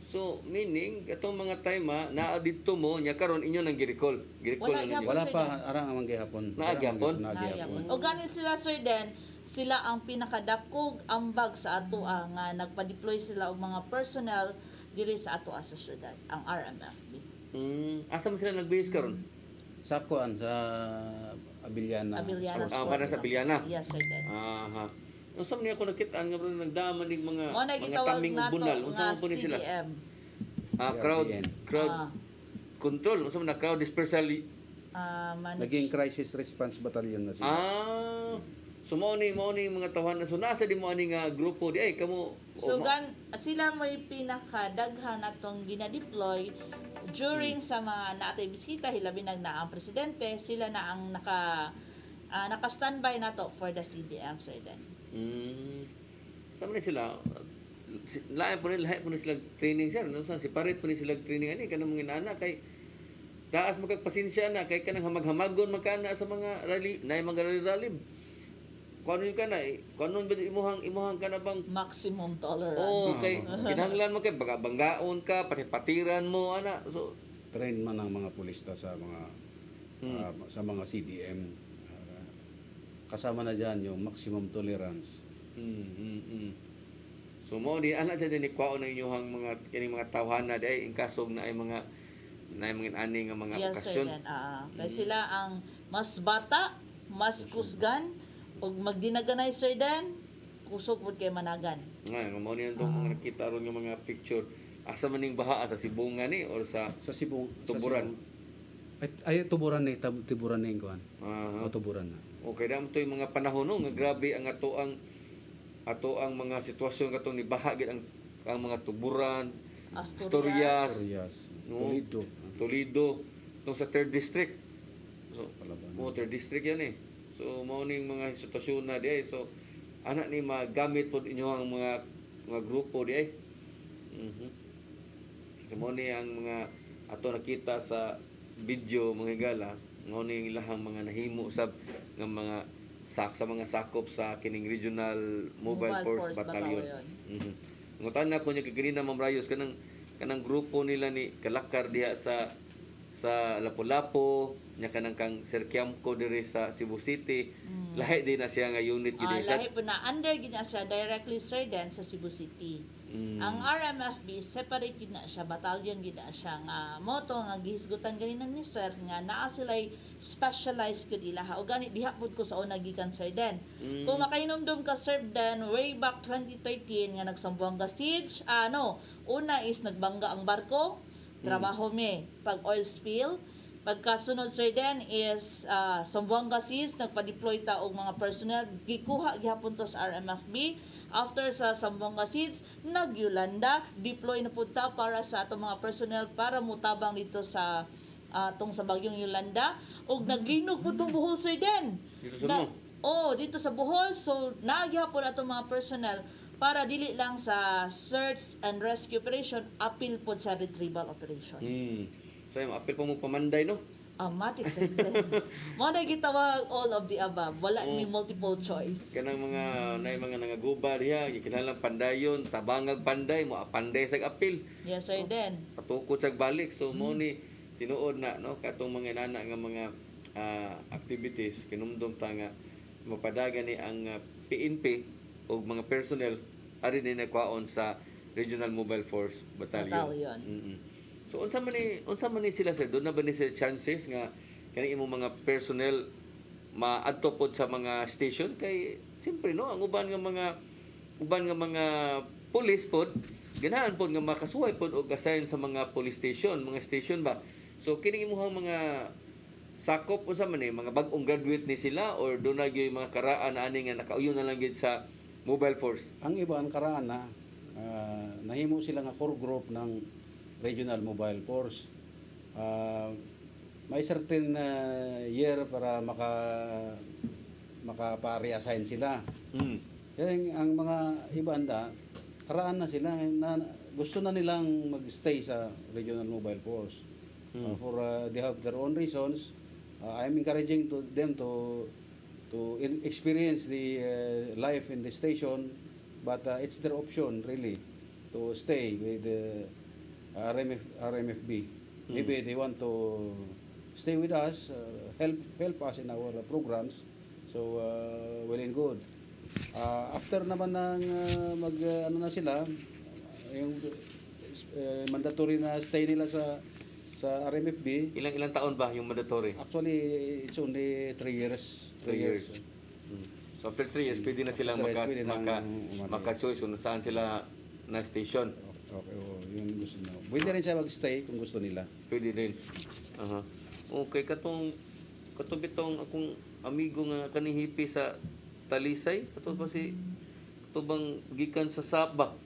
So meaning atong mga time naa didto mo nya karon inyo nang gi-recall. Wala na ninyo. Wala pa arang ang gihapon. Naagihapon? Nayapon. O ganit sila sir den, sila ang pinakadakog ambag sa ato nga nagpa-deploy sila og mga personnel diri sa ato sa syudad, ang RMFB. Asa man sila nagbase karon? Sa kuan sa Abiliana. Abiliana Ah, para sa Abiliana. Yes sir den. Aha. Unsa man niya ako nakitaan nga bro nagdaman ning mga Mo na gitawag taming nato bunal. Unsa nga man po ni sila? CDM. Crowd CRDN. Ah. control. Unsa man na crowd dispersal. Naging crisis response battalion na sila. So mao ni mga tawanan. So nasa di mo ani nga grupo di ay kamo So sila may pinakadaghan atong gina-deploy during sa mga naatay bisita, hilabi na ang presidente, sila na ang naka-standby nato for the CDM sir then. Sama ni sila lahi po ni sila training sir no separate po ni sila training ani kanang mga anak kay taas magpasensya na kay kanang hamag-hamagon magkana sa mga rally na mga rally kuno yung kana kuno ba imuhang kana bang Maximum tolerance. kay kinahanglan mo kay banggaon ka patipatiran mo ana so Train man ang mga pulista sa mga CDM. Kasama na diyan yung maximum tolerance. So mo di ana dyan ni kwao na inyong mga kining mga tawhana di ay inkasog na ay mga ani nga mga Yes sir okasyon. then. Kaya sila ang mas bata, mas kusgan, ug magdinaganay sir then, kusog pud kay managan. Nga mo ni itong mga nakita ron nga mga picture asa man ning baha sa Sibungan ni or sa Tuburan. Tuburan ni kuan. Aha. O tuburan na. Okay dam to yung mga panahon no nga grabe ang ato ang mga sitwasyon katong ni baha gid ang mga Tuburan, Asturias.Torias, no? Toledo. Toledo tong sa 3rd district. So Palaban. mo 3rd district yan So mao ning mga sitwasyon na di ay so ana ni magamit pod inyo ang mga grupo di ay. Mo ni ang mga ato nakita sa video mga higala mo ni ilahang mga nahimo sab nga mga sa mga sakop sa kining regional mobile force battalion. Ngutan na ko nya kagini na Ma'am Rayos kanang grupo nila ni Kalakar diha sa sa Lapu-Lapu, nya kanang kang Sir Kiamco diri sa Cebu City. Lahi din na siya nga unit gid siya. Lahi po na under gid na siya directly sir then sa Cebu City. Ang RMFB separate gid na siya, battalion gid na siya nga moto nga gihisgutan ganina ni sir nga naa sila'y specialized gud ilaha o gani diha pud ko sa una gikan sir den. Kung makainomdom ka sir den way back 2013 nga nagsambuanga siege, una is nagbangga ang barko, trabaho mi pag oil spill. Pagkasunod sir den is Sambuanga Seas, nagpa-deploy ta og mga personnel, gikuha gihapon to sa RMFB. After sa Sambuanga Seas, nagyulanda, deploy na pud ta para sa atong mga personnel para mutabang dito sa tong sa bagyong Yolanda og naglinog pud tong Bohol sir den. Dito sa Dito sa Bohol, so nagyapon atong mga personnel para dili lang sa search and rescue operation, apil pod sa retrieval operation. So, yung apel pa mo pamanday, no? Matik sir den. Mo na gitawag all of the above. Wala ni multiple choice. Kanang mga nangaguba diha, gikinalang pandayon, tabangag panday, mo panday sa apil. Yes sir den. Patukod sa balik. So, mo ni tinuod na, no? Katong mga inana nga mga activities, kinumdum ta nga mapadaga ni ang PNP o mga personnel ari ni nakwaon sa Regional Mobile Force Battalion. So unsa man ni sila sir? Doon na ba ni sila chances nga kani imong mga personnel maadto pod sa mga station kay siyempre no ang uban nga mga police pod ganahan pod nga makasuway pod og assign sa mga police station, mga station ba. So kini imong mga sakop unsa man ni mga bag-ong graduate ni sila or doon na gyud mga karaan na ani nga nakauyon na lang gid sa mobile force. Ang iba ang karaan na nahimo sila nga core group ng Regional Mobile Force. May certain year para makapa-reassign sila. Kaya ang mga ibanda, karaan na sila na gusto na nilang mag-stay sa Regional Mobile Force. For they have their own reasons. I'm encouraging them to experience the life in the station, but it's their option really to stay with the RMFB. Maybe they want to stay with us, help us in our programs. So well and good. After naman ng na sila, yung mandatory na stay nila sa RMFB. Ilang taon ba yung mandatory? Actually, it's only 3 years. 3 years. So after 3 years, pwede na silang maka-choice kung saan sila na station. Okay, yun gusto nila. Pwede rin siya mag-stay kung gusto nila. Pwede rin. Okay, katong bitong akong amigo nga kanihipi sa Talisay, katong gikan sa SAP ba?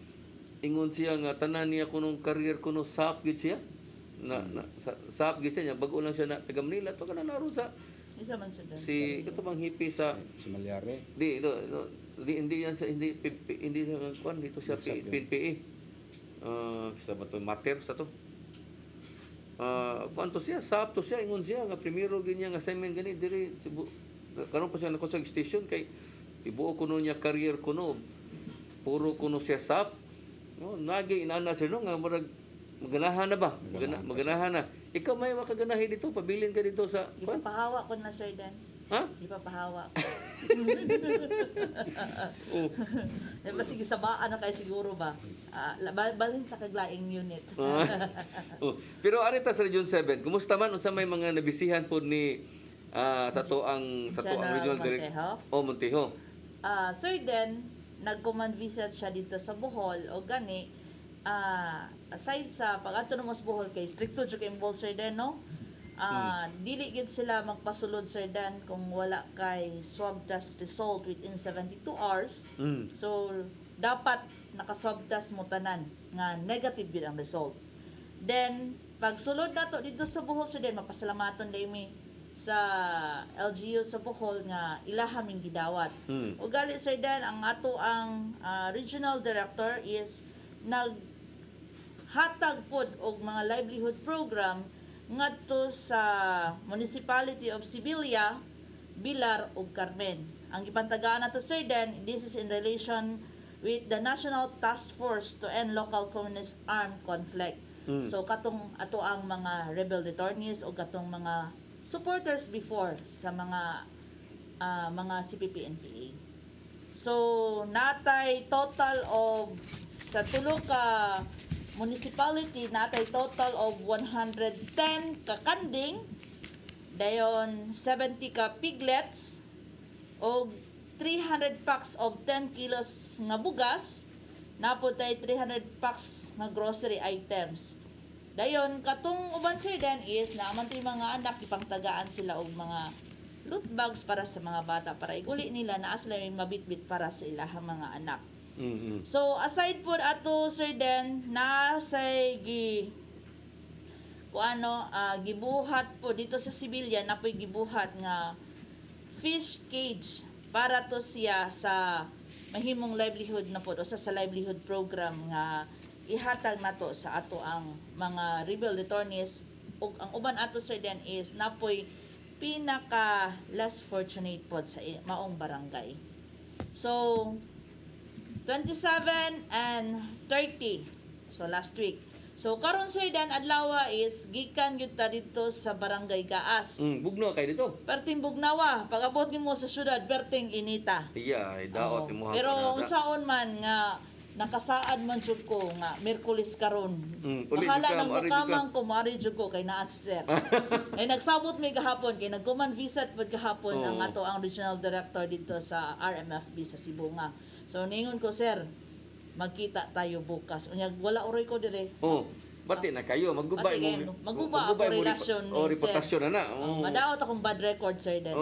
Ingon siya nga tanan niya kunong career kuno SAP gid siya. Sa SAP gid siya, bago lang siya na taga Manila to kana naro sa Isa man siya den. si katong hipi sa Si Malyari. hindi yan sa hindi sa kwan dito sa PNPA. Sa ba to matter sa to kwanto siya sapto siya ingon siya nga primero ginya nga assignment gani diri karon pa siya nako sa station kay ibuo kuno niya career kuno puro kuno siya sap no nagi inana sir no nga murag maganahan na ba maganahan na ikaw may makaganahi dito pabilin ka dito sa Ipapahawa ko na sir den. ha Ipapahawa ko. Diba sige sabaan na kay siguro ba? Balhin sa kaglaing unit. Pero arita sa Region 7, kumusta man unsa may mga nabisihan pod ni sa to ang regional director Montijo. Sir den nag-command visit siya dito sa Bohol o gani aside sa pag-adto mo sa Bohol kay stricto jud kay involved sir den no. Dili gid sila magpasulod sir dan kung wala kay swab test result within 72 hours. So dapat naka-swab test mo tanan nga negative gid ang result. Then pagsulod nato dito sa Bohol sir den mapasalamaton day mi sa LGU sa Bohol nga ilaha ming gidawat. Ugali sir dan ang ato ang regional director is naghatag pod og mga livelihood program ngadto sa Municipality of Sibilia, Bilar ug Carmen. Ang gipantagaan nato sir den, this is in relation with the National Task Force to End Local Communist Armed Conflict. So katong ato ang mga rebel returnees o katong mga supporters before sa mga CPP-NPA. So natay total of sa tulo ka municipality natay total of 110 ka kanding, dayon 70 ka piglets o 300 packs of 10 kilos nga bugas, napod tay 300 packs nga grocery items. Dayon katong uban sir then is naaman to'y mga anak ipangtagaan sila og mga loot bags para sa mga bata para iguli nila naa sila may mabitbit para sa ilahang mga anak. So aside po ato sir then na say gibuhat po dito sa civilian na po'y gibuhat nga fish cage para to siya sa mahimong livelihood na po o sa livelihood program nga ihatag nato sa ato ang mga rebel returnees ug ang uban ato sir then is napoy pinaka less fortunate pod sa maong barangay. So 27 and 30 so last week. So karon sir dan adlaw is gikan gyud ta dito sa barangay Gaas. Bugno kay dito. Perting Bugnawa, pag abot nimo sa syudad perting Inita. Iya, daot Oo. mo Pero unsaon man nga nakasaad man jud ko nga Miyerkules karon. Uli Bahala jud ka, nang maari jud mukamang ko maari jud ko kay naa si sir. Ay nagsabot mi gahapon kay nagkuman visit pud gahapon ang ato ang regional director dito sa RMFB sa Cebu nga. So ningon ko sir, magkita tayo bukas. Unya wala uroy ko dire. Bati na kayo, maggubay Bati kayo, mo. magguba ako relasyon ni sir. Reputasyon na. Madaot akong bad record sir din.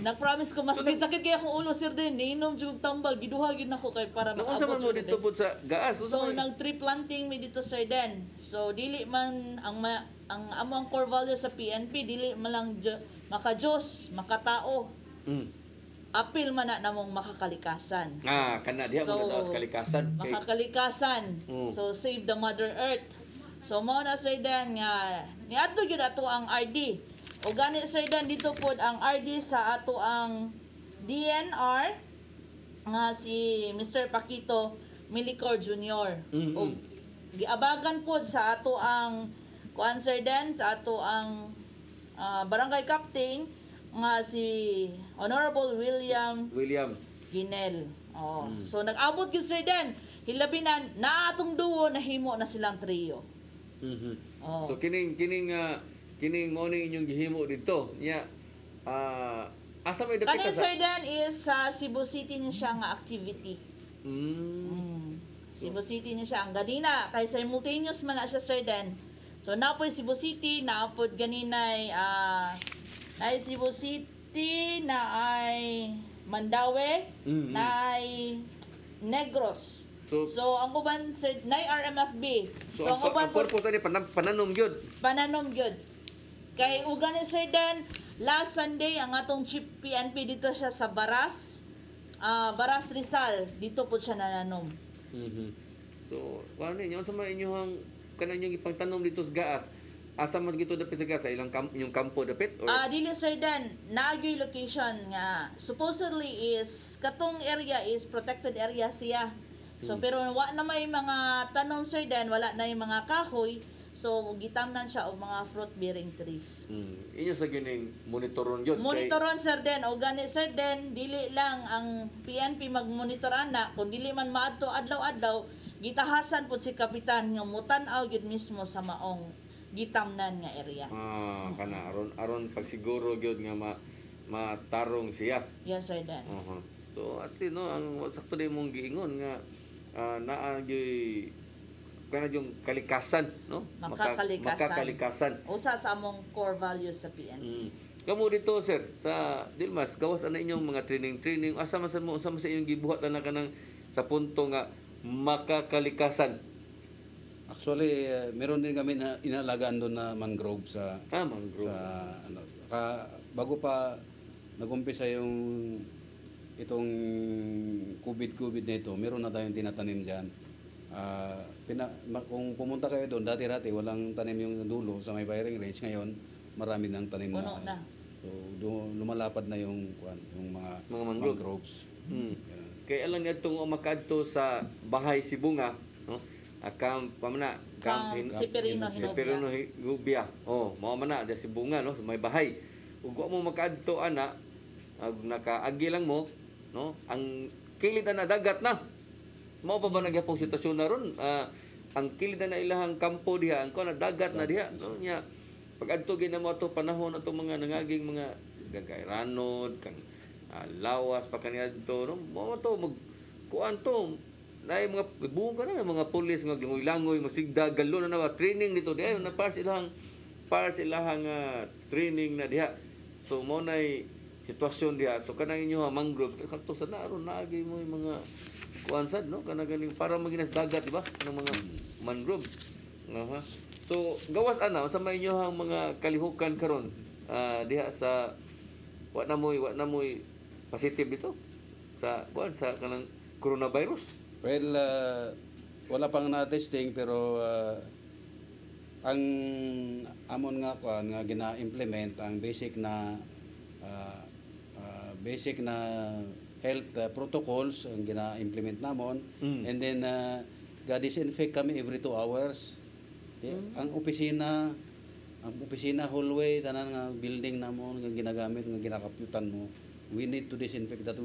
Nag-promise ko mas may sakit kaya akong ulo sir din. Niinom jud tambal, giduha gyud nako kay para Ano sa makaabot man mo jud dito din. po sa Gaas? So nag-tree planting mi dito sir din. So dili man ang amo ang core value sa PNP dili man lang maka-Diyos, makatao. Apil man na namong makakalikasan. Kana diha mo na sa kalikasan. Makakalikasan. So save the Mother Earth. So mao na sir Dan nga niadto gyud ato ang RD. O gani sir Dan dito pod ang RD sa ato ang DNR nga si Mr. Paquito Milicor Jr. O giabagan pod sa ato ang kuan sir Dan sa ato ang barangay captain nga si Honorable William Ginel. So nag-abot gyud sir Dan. Hilabi na atong duo nahimo na silang trio. So kining mo ni inyong gihimo dito. Nya asa may dapit Kanin sa sir Dan is sa Cebu City ni siya nga activity. Cebu City ni siya ang ganina kay simultaneous man na siya sir Dan. So napoy Cebu City, naapod ganinay ay Cebu City, na ay Mandaue, na ay Negros. So ang uban sir na RMFB. So ang purpose ani pananom gyud. Pananom gyud. Kay ugan ni sir Dan last Sunday ang atong chief PNP dito siya sa Baras. Baras Rizal dito po siya nananom. So ano ninyo sa mga inyong kanang ipangtanom dito sa Gaas? Asa man gito dapit sa Gaas ilang inyong kampo dapit or Dili sir Dan, naagyoy location nga supposedly is katong area is protected area siya. So pero wa na may mga tanom sir Dan, wala na yung mga kahoy. So gitamnan siya og mga fruit bearing trees. inyo sa gining monitoron gyud. Monitoron sir Den o gani sir Den dili lang ang PNP magmonitor ana kun dili man maadto adlaw-adlaw gitahasan pud si kapitan nga mutan-aw gyud mismo sa maong gitamnan nga area. Kana aron pagsiguro gyud nga matarong siya. Yes sir Den. So at least no ang sakto din mong giingon nga naa gyud kana yung kalikasan no Makakalikasan. Usa sa among core values sa PNP. Kamu dito sir sa Dilmas gawas ana inyong mga training asa man sa inyong gibuhat na kanang sa punto nga makakalikasan. Actually, meron din kami na inalagaan doon na mangrove sa mangrove. Bago pa nagumpisa itong COVID na ito, meron na tayong tinatanim diyan. Kung pumunta kayo doon, dati-dati walang tanim yung dulo sa may firing range. Ngayon, marami nang tanim na. So, lumalapad na yung mga mangroves. Kaya alam niya itong makadto sa Bahay Sibunga, no? Severino si Hinobia. Perino Higubia. Oh, mao man na si bunga no, sa may bahay. Ug wa mo makaadto ana, nakaagi lang mo, no? Ang kilid na dagat na. Mao pa ba nagyapong sitwasyon na ron? Ang kilid na ilahang kampo diha, ang na dagat na diha, no? Nya pag-adto gina mo ato panahon ato mga nangaging mga gagayranod kang lawas pa kaniadto, no? Mao to mag kuan to na mga bunga na mga pulis nga langoy-langoy masigda galo na training dito diha na para ilahang training na diha. So mo nay sitwasyon diha. So kanang inyo mangrove kadto sa naron naagi mo yung mga kuan sad no kana ganing para maginas dagat di ba ng mga mangrove. Aha. So gawas ana sa may inyo hang mga kalihukan karon diha sa wa na moy positive dito sa kuan sa kanang coronavirus. Well, wala pang na-testing pero ang amon nga kuan nga gina-implement ang basic na health protocols ang gina-implement namon and then ga-disinfect kami every 2 hours. Ang opisina hallway tanan nga building namon nga ginagamit nga ginakapyutan mo, we need to disinfect that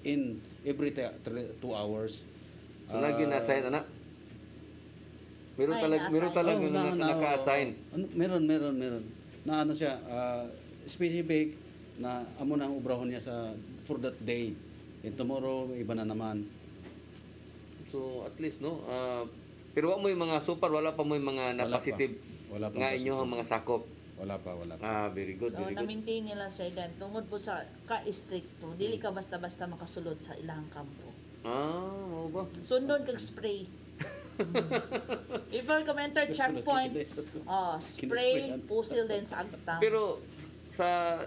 in every 2 hours. So lagi na-assign anak? Meron talaga naka-assign. Meron. Na ano siya, specific na amo na ang obrahon niya for that day. And tomorrow, iba na naman. So at least no, pero wa mo yung mga super, wala pa mo yung mga na-positive Wala pa nga positive. inyo ang mga sakop. Wala pa. Very good, So, very good. na-maintain nila, Sir Dan, tungod po sa ka-stricto, dili ka basta-basta makasulod sa ilang kampo. Oo ba? Sundon kag spray. Before ka enter checkpoint, spray, pusil din sa agtang. Pero sa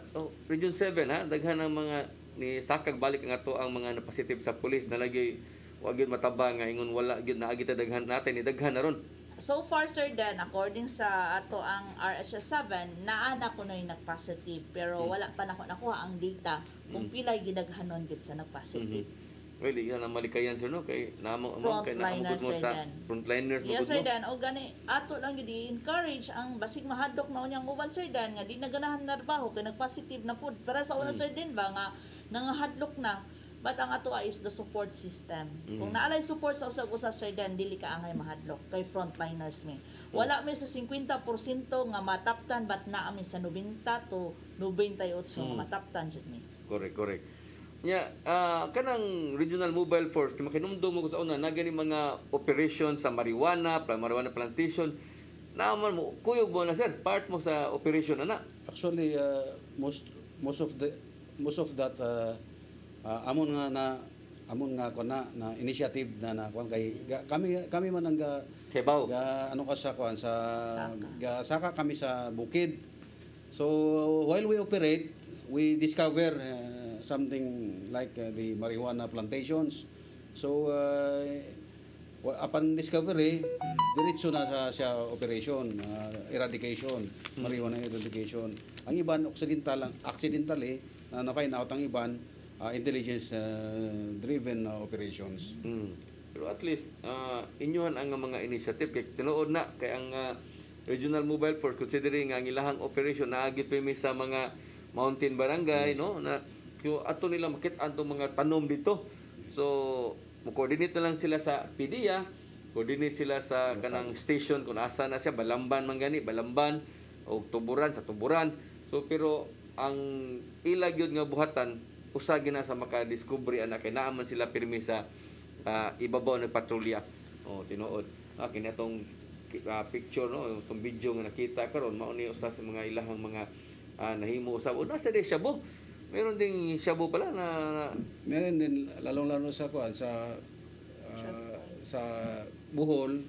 Region 7 ha, daghan ang mga ni sakag balik nga to ang mga na-positive sa pulis na lagi wag gyud matabang nga ingon wala gyud naagi ta daghan natin ni daghan na ron. So far, Sir Dan, according sa ato ang RHS7, naana ko na yung nag-positive. Pero wala pa nakuha ang data kung pilay gidaghanon gid sa nag-positive. Well, yan ang malikayan sir no kay namo kay Frontliners, mo Sir sa Dan. frontliners Yes, Sir mo. Dan. O gani, ato lang gid i-encourage ang basig mahadlok na unyang uban, Sir Dan, nga di na ganahan narbaho kay nag-positive na pud. Para sa una, Sir Dan ba, nga nangahadlok na, but ang ato is the support system. Kung naalay support sa usag-usa, Sir Dan, dili ka angay mahadlok kay frontliners mi. Wala mi sa 50% nga mataptan, but naa mi sa 90 to 98 nga mataptan jud mi. Correct. Nya kanang Regional Mobile Force kay makinumdum mo ko sa una na gani mga operation sa marijuana plantation naman mo kuyog mo na sir part mo sa operation ana. Actually, most of that amon nga ko na initiative na kuan kay kami man ang Kebaw. ano ka sa kuan sa Saka. saka kami sa bukid. So while we operate, we discover something like the marijuana plantations. So upon discovery, diretso na siya operation, eradication, marijuana eradication. Ang iban accidentally na-find out ang iban intelligence driven operations. Pero at least inyohan ang mga initiative kay tinuod na kay ang Regional Mobile Force considering ang ilahang operation naagi pa mi sa mga mountain barangay no na yung ato nila makit-an tong mga tanom dito. So mo-coordinate na lang sila sa PDEA, coordinate sila sa kanang station kung asa na siya, Balamban man gani, Balamban o Tuburan sa Tuburan. So pero ang ilag yun nga buhatan usa gina sa makadiscovery ana kay naa man sila pirmi sa ibabaw ng patrolya. Tinuod. Kini atong picture no, itong video nga nakita karon mao ni usa sa mga ilahang mga nahimo usab. Nasa di Shabu. Meron ding Shabu pala na Meron din lalong-lalo sa kuan sa Bohol.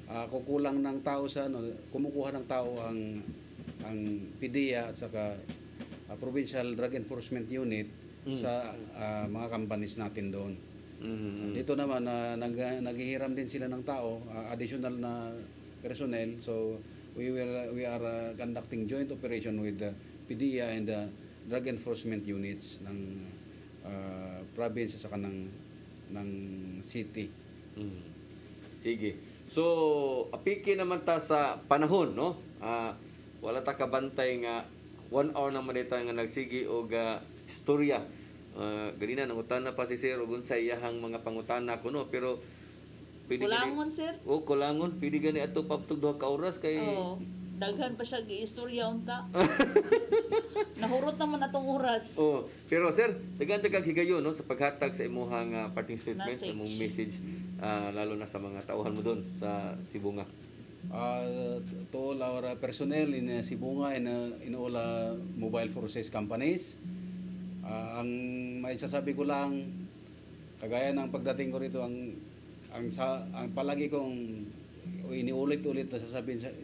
Kukulang ng tao sa kumukuha ng tao ang PDEA at saka Provincial Drug Enforcement Unit sa mga companies natin doon. Dito naman naghihiram din sila ng tao, additional na personnel. So we are conducting joint operation with the PDEA and the drug enforcement units ng province sa kanang ng city. Sige. So, apiki naman ta sa panahon, no? Wala ta kabantay nga 1 hour naman ita nga nagsigi og istorya. Ganina nangutana pa si Sir ug unsa iyahang mga pangutana kuno, pero pwede Kulangon, sir. kulangon, pwede gani ato paptug duha ka oras kay Oo. Daghan pa siya giistorya unta. Nahurot naman atong oras. Oh, pero sir, daghan ta kag higayon no sa paghatag sa imong parting statement, sa Message. imong message lalo na sa mga tauhan mo doon sa Sibunga. To all our personnel in Sibunga and in all mobile forces companies, ang maisasabi ko lang, kagaya ng pagdating ko rito, ang palagi kong iniulit-ulit na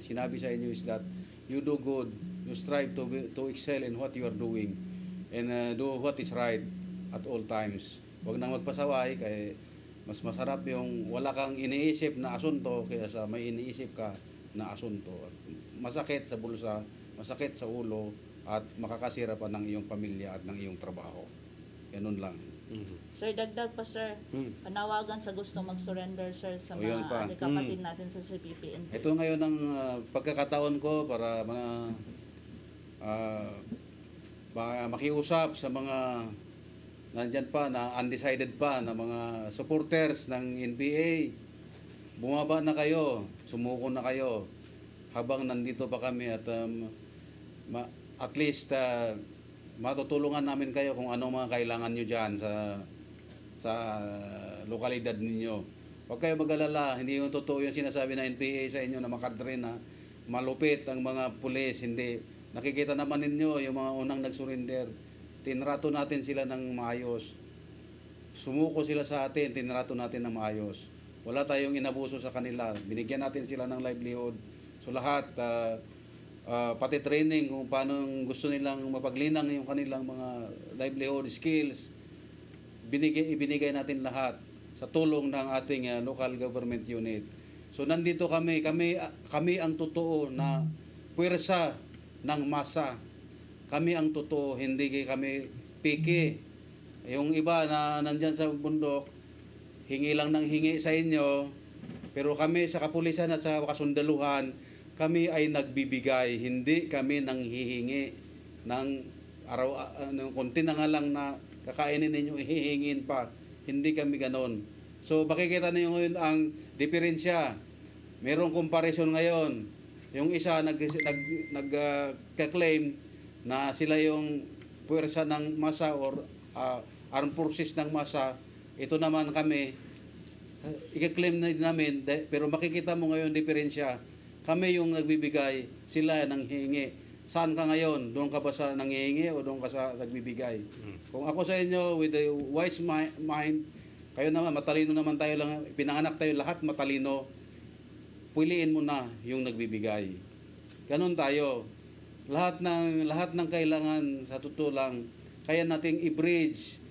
sinabi sa inyo is that you do good, you strive to excel in what you are doing, and do what is right at all times. Huwag nang magpasaway, kaya mas masarap yung wala kang iniisip na asunto kaysa may iniisip ka na asunto. Masakit sa bulsa, masakit sa ulo, at makakasira pa ng iyong pamilya at ng iyong trabaho. Ganun lang. Sir, dagdag pa, sir. Panawagan sa gusto mag-surrender, sir, sa O, yun pa. mga kapatid natin sa CPP. Ito ngayon ang pagkakataon ko para makiusap sa mga nandyan pa na undecided pa na mga supporters ng NPA. Bumaba na kayo, sumuko na kayo habang nandito pa kami at at least matutulungan namin kayo kung anong mga kailangan nyo dyan sa lokalidad ninyo. Huwag kayo mag-alala, hindi yung totoo yung sinasabi ng NPA sa inyo na makadre na malupit ang mga pulis. Hindi. Nakikita naman ninyo yung mga unang nag-surrender. Tinrato natin sila ng maayos. Sumuko sila sa atin, tinrato natin ng maayos. Wala tayong inabuso sa kanila. Binigyan natin sila ng livelihood. So lahat, pati training kung paano gusto nilang mapaglinang yung kanilang mga livelihood skills, ibinigay natin lahat sa tulong ng ating local government unit. So nandito kami ang totoo na puwersa ng masa. Kami ang totoo, hindi kami piki. Yung iba na nandyan sa bundok, hingi lang ng hingi sa inyo, pero kami sa kapulisan at sa kasundaluhan, kami ay nagbibigay, hindi kami nanghihingi ng konti na nga lang na kakainin ninyo, hihingin pa. Hindi kami ganon. So makikita niyo ngayon ang diferensya. Merong comparison ngayon. Yung isa nag-claim na sila yung puwersa ng masa or armed forces ng masa. Ito naman kami, i-claim na namin, pero makikita mo ngayon diferensya. Kami yung nagbibigay, sila nang hihingi. Saan ka ngayon? Doon ka ba sa nanghihingi o doon ka sa nagbibigay? Kung ako sa inyo, with a wise mind, kayo naman, matalino naman tayo lang, pinanganak tayo lahat matalino, piliin mo na yung nagbibigay. Ganun tayo. Lahat ng kailangan sa totoo lang, kaya nating i-bridge.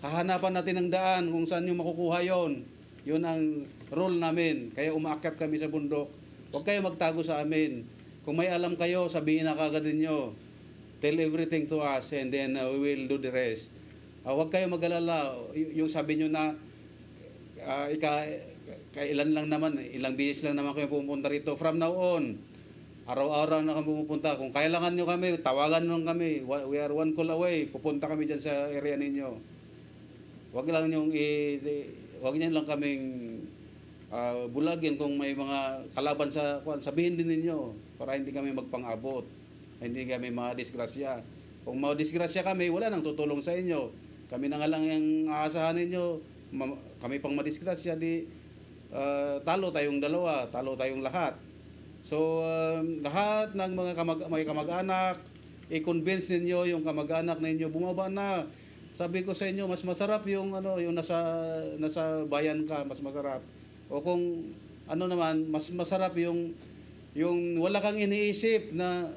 Hahanapan natin ng daan kung saan yung makukuha yon. Yun ang role namin. Kaya umaakyat kami sa bundok. Huwag kayo magtago sa amin. Kung may alam kayo, sabihin na kagad ninyo. Tell everything to us and then we will do the rest. Huwag kayo mag-alala. Yung sabi nyo na kailan lang naman, ilang beses lang naman kayo pumunta rito. From now on, araw-araw na kami pupunta. Kung kailangan nyo kami, tawagan nyo kami. We are one call away. Pupunta kami dyan sa area ninyo. Huwag nyo lang kaming bulagin kung may mga kalaban sa sabihin din ninyo para hindi kami magpang-abot. Hindi kami madisgrasya. Kung madisgrasya kami, wala nang tutulong sa inyo. Kami na nga lang yung aasahan ninyo. Kami pang madisgrasya, talo tayong dalawa, talo tayong lahat. So, lahat ng mga may kamag-anak, i-convince ninyo yung kamag-anak ninyo, bumaba na. Sabi ko sa inyo, mas masarap yung nasa bayan ka, mas masarap. O kung naman, mas masarap yung wala kang iniisip na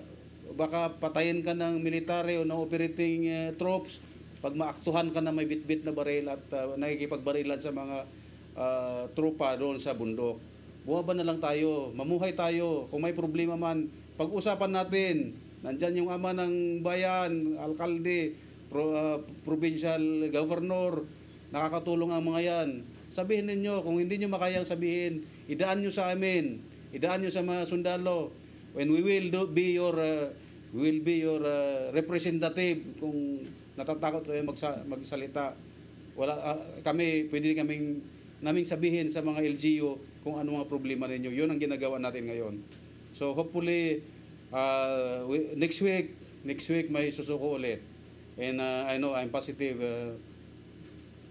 baka patayin ka ng military o ng operating troops pag maaktuhan ka na may bitbit na baril at nakikipagbarilan sa mga tropa doon sa bundok. Buwaba na lang tayo, mamuhay tayo. Kung may problema man, pag-usapan natin. Nandyan yung ama ng bayan, alkalde, provincial governor, nakakatulong ang mga yan. sabihin ninyo. Kung hindi nyo makayang sabihin, idaan nyo sa amin. Idaan nyo sa mga sundalo. When we will be your representative. Kung natatakot kayo magsalita, pwede naming sabihin sa mga LGU kung ano mga problema ninyo. Yun ang ginagawa natin ngayon. So hopefully next week may susuko ulit. And I know I'm positive.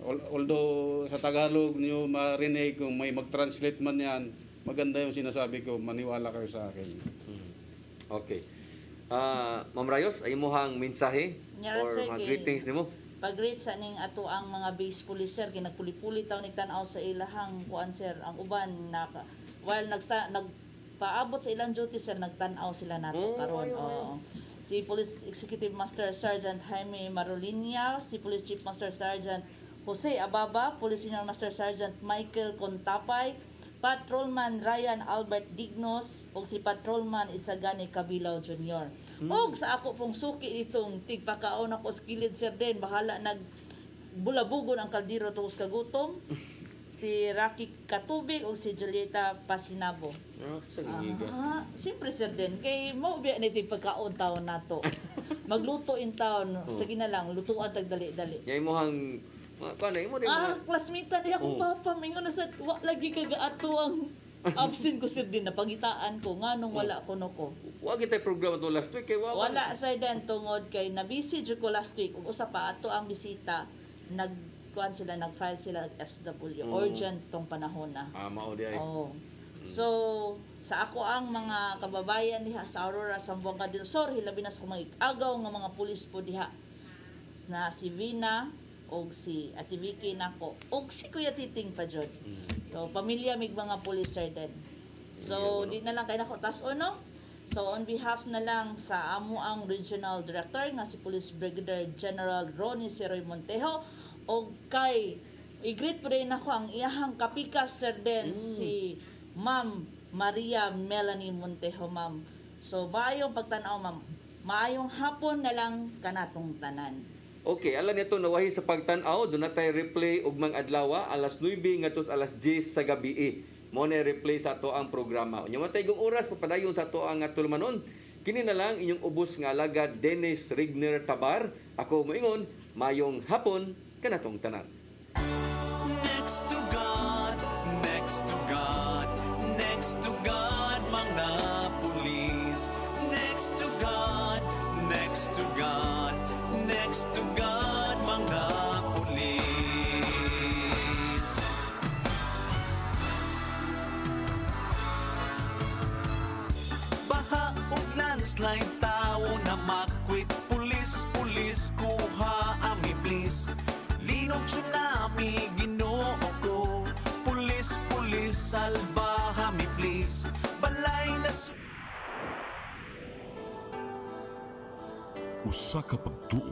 Although sa Tagalog niyo marinig kung may mag-translate man yan, maganda yung sinasabi ko, maniwala kayo sa akin. Okay. Ma'am Rayos, ay mo hang mensahe Yeah, or sir, mga kay- greetings nimo? Pag-rate sa ning ato ang mga base police sir, kinagpuli-puli taw nagtan-aw sa ilahang kuan sir, ang uban while nagpaabot sa ilang duty sir, nagtan-aw sila nato karon. Oo. Si Police Executive Master Sergeant Jaime Marolinia, si Police Chief Master Sergeant Jose Ababa, Police Senior Master Sergeant Michael Contapay, Patrolman Ryan Albert Dignos, ug si Patrolman Isagani Cabilao Jr. Og sa ako pong suki itong tigpakaon ako skilled sir din, bahala bulabugon ang kaldero tungos kagutom. Si Rocky Katubig o si Julieta Pasinabo. Sa gigiga. Siyempre sir din, kay mo biya na ito pagkaon taon nato. Magluto in taon, sige na lang, lutuan tagdali-dali. Yay mo hang mga kanay mo rin Classmate di akong papa, mingon na sa, lagi kagaato ang absent ko sir din, napangitaan ko, nga nung wala ko no ko. Wag itay programa to last week kay Wala sir din, tungod kay na-busy jud ko last week, ug usa pa ato ang bisita, nag-file sila SW, urgent tong panahon na. mao di ay. Oh. So, sa ako ang mga kababayan diha sa Aurora, Zamboanga del Sur, hilabi na sa mga agaw nga mga pulis po diha na si Vina og si Ate Vicky nako og si Kuya Titing pa jud. So, pamilya mig mga pulis sir din. So, di na lang kay nako tas-on no. So, on behalf na lang sa amo ang Regional Director nga si Police Brigadier General Ronnie Seroy Montejo og kay i-greet po rin ako ang iyahang kapikas sir din si Ma'am Maria Melanie Montejo, ma'am. So, maayong pagtanaw, ma'am. Maayong hapon na lang kanatong tanan. Okay, alam nito nawahi sa pagtan-aw, doon na tayo replay ug mga adlaw alas 9 ngadto alas 10 sa gabi. Mo na replay sa ato ang programa. Unya man tayong oras papadayon sa ato ang tulumanon. Kini na lang inyong ubos nga alagad Dennis Rigner Tabar. Ako moingon, mayong hapon kanatong tanan. Next to God, next to God, next to God, mga pulis. Next to God, next to God, next to God, mga pulis. Baha ug landslide, tao na makwit. Pulis, pulis, kuha ami please. Linog tsunami, Ginoo ko. Pulis, pulis, salba kami please. Balay na Usa ka pagtuo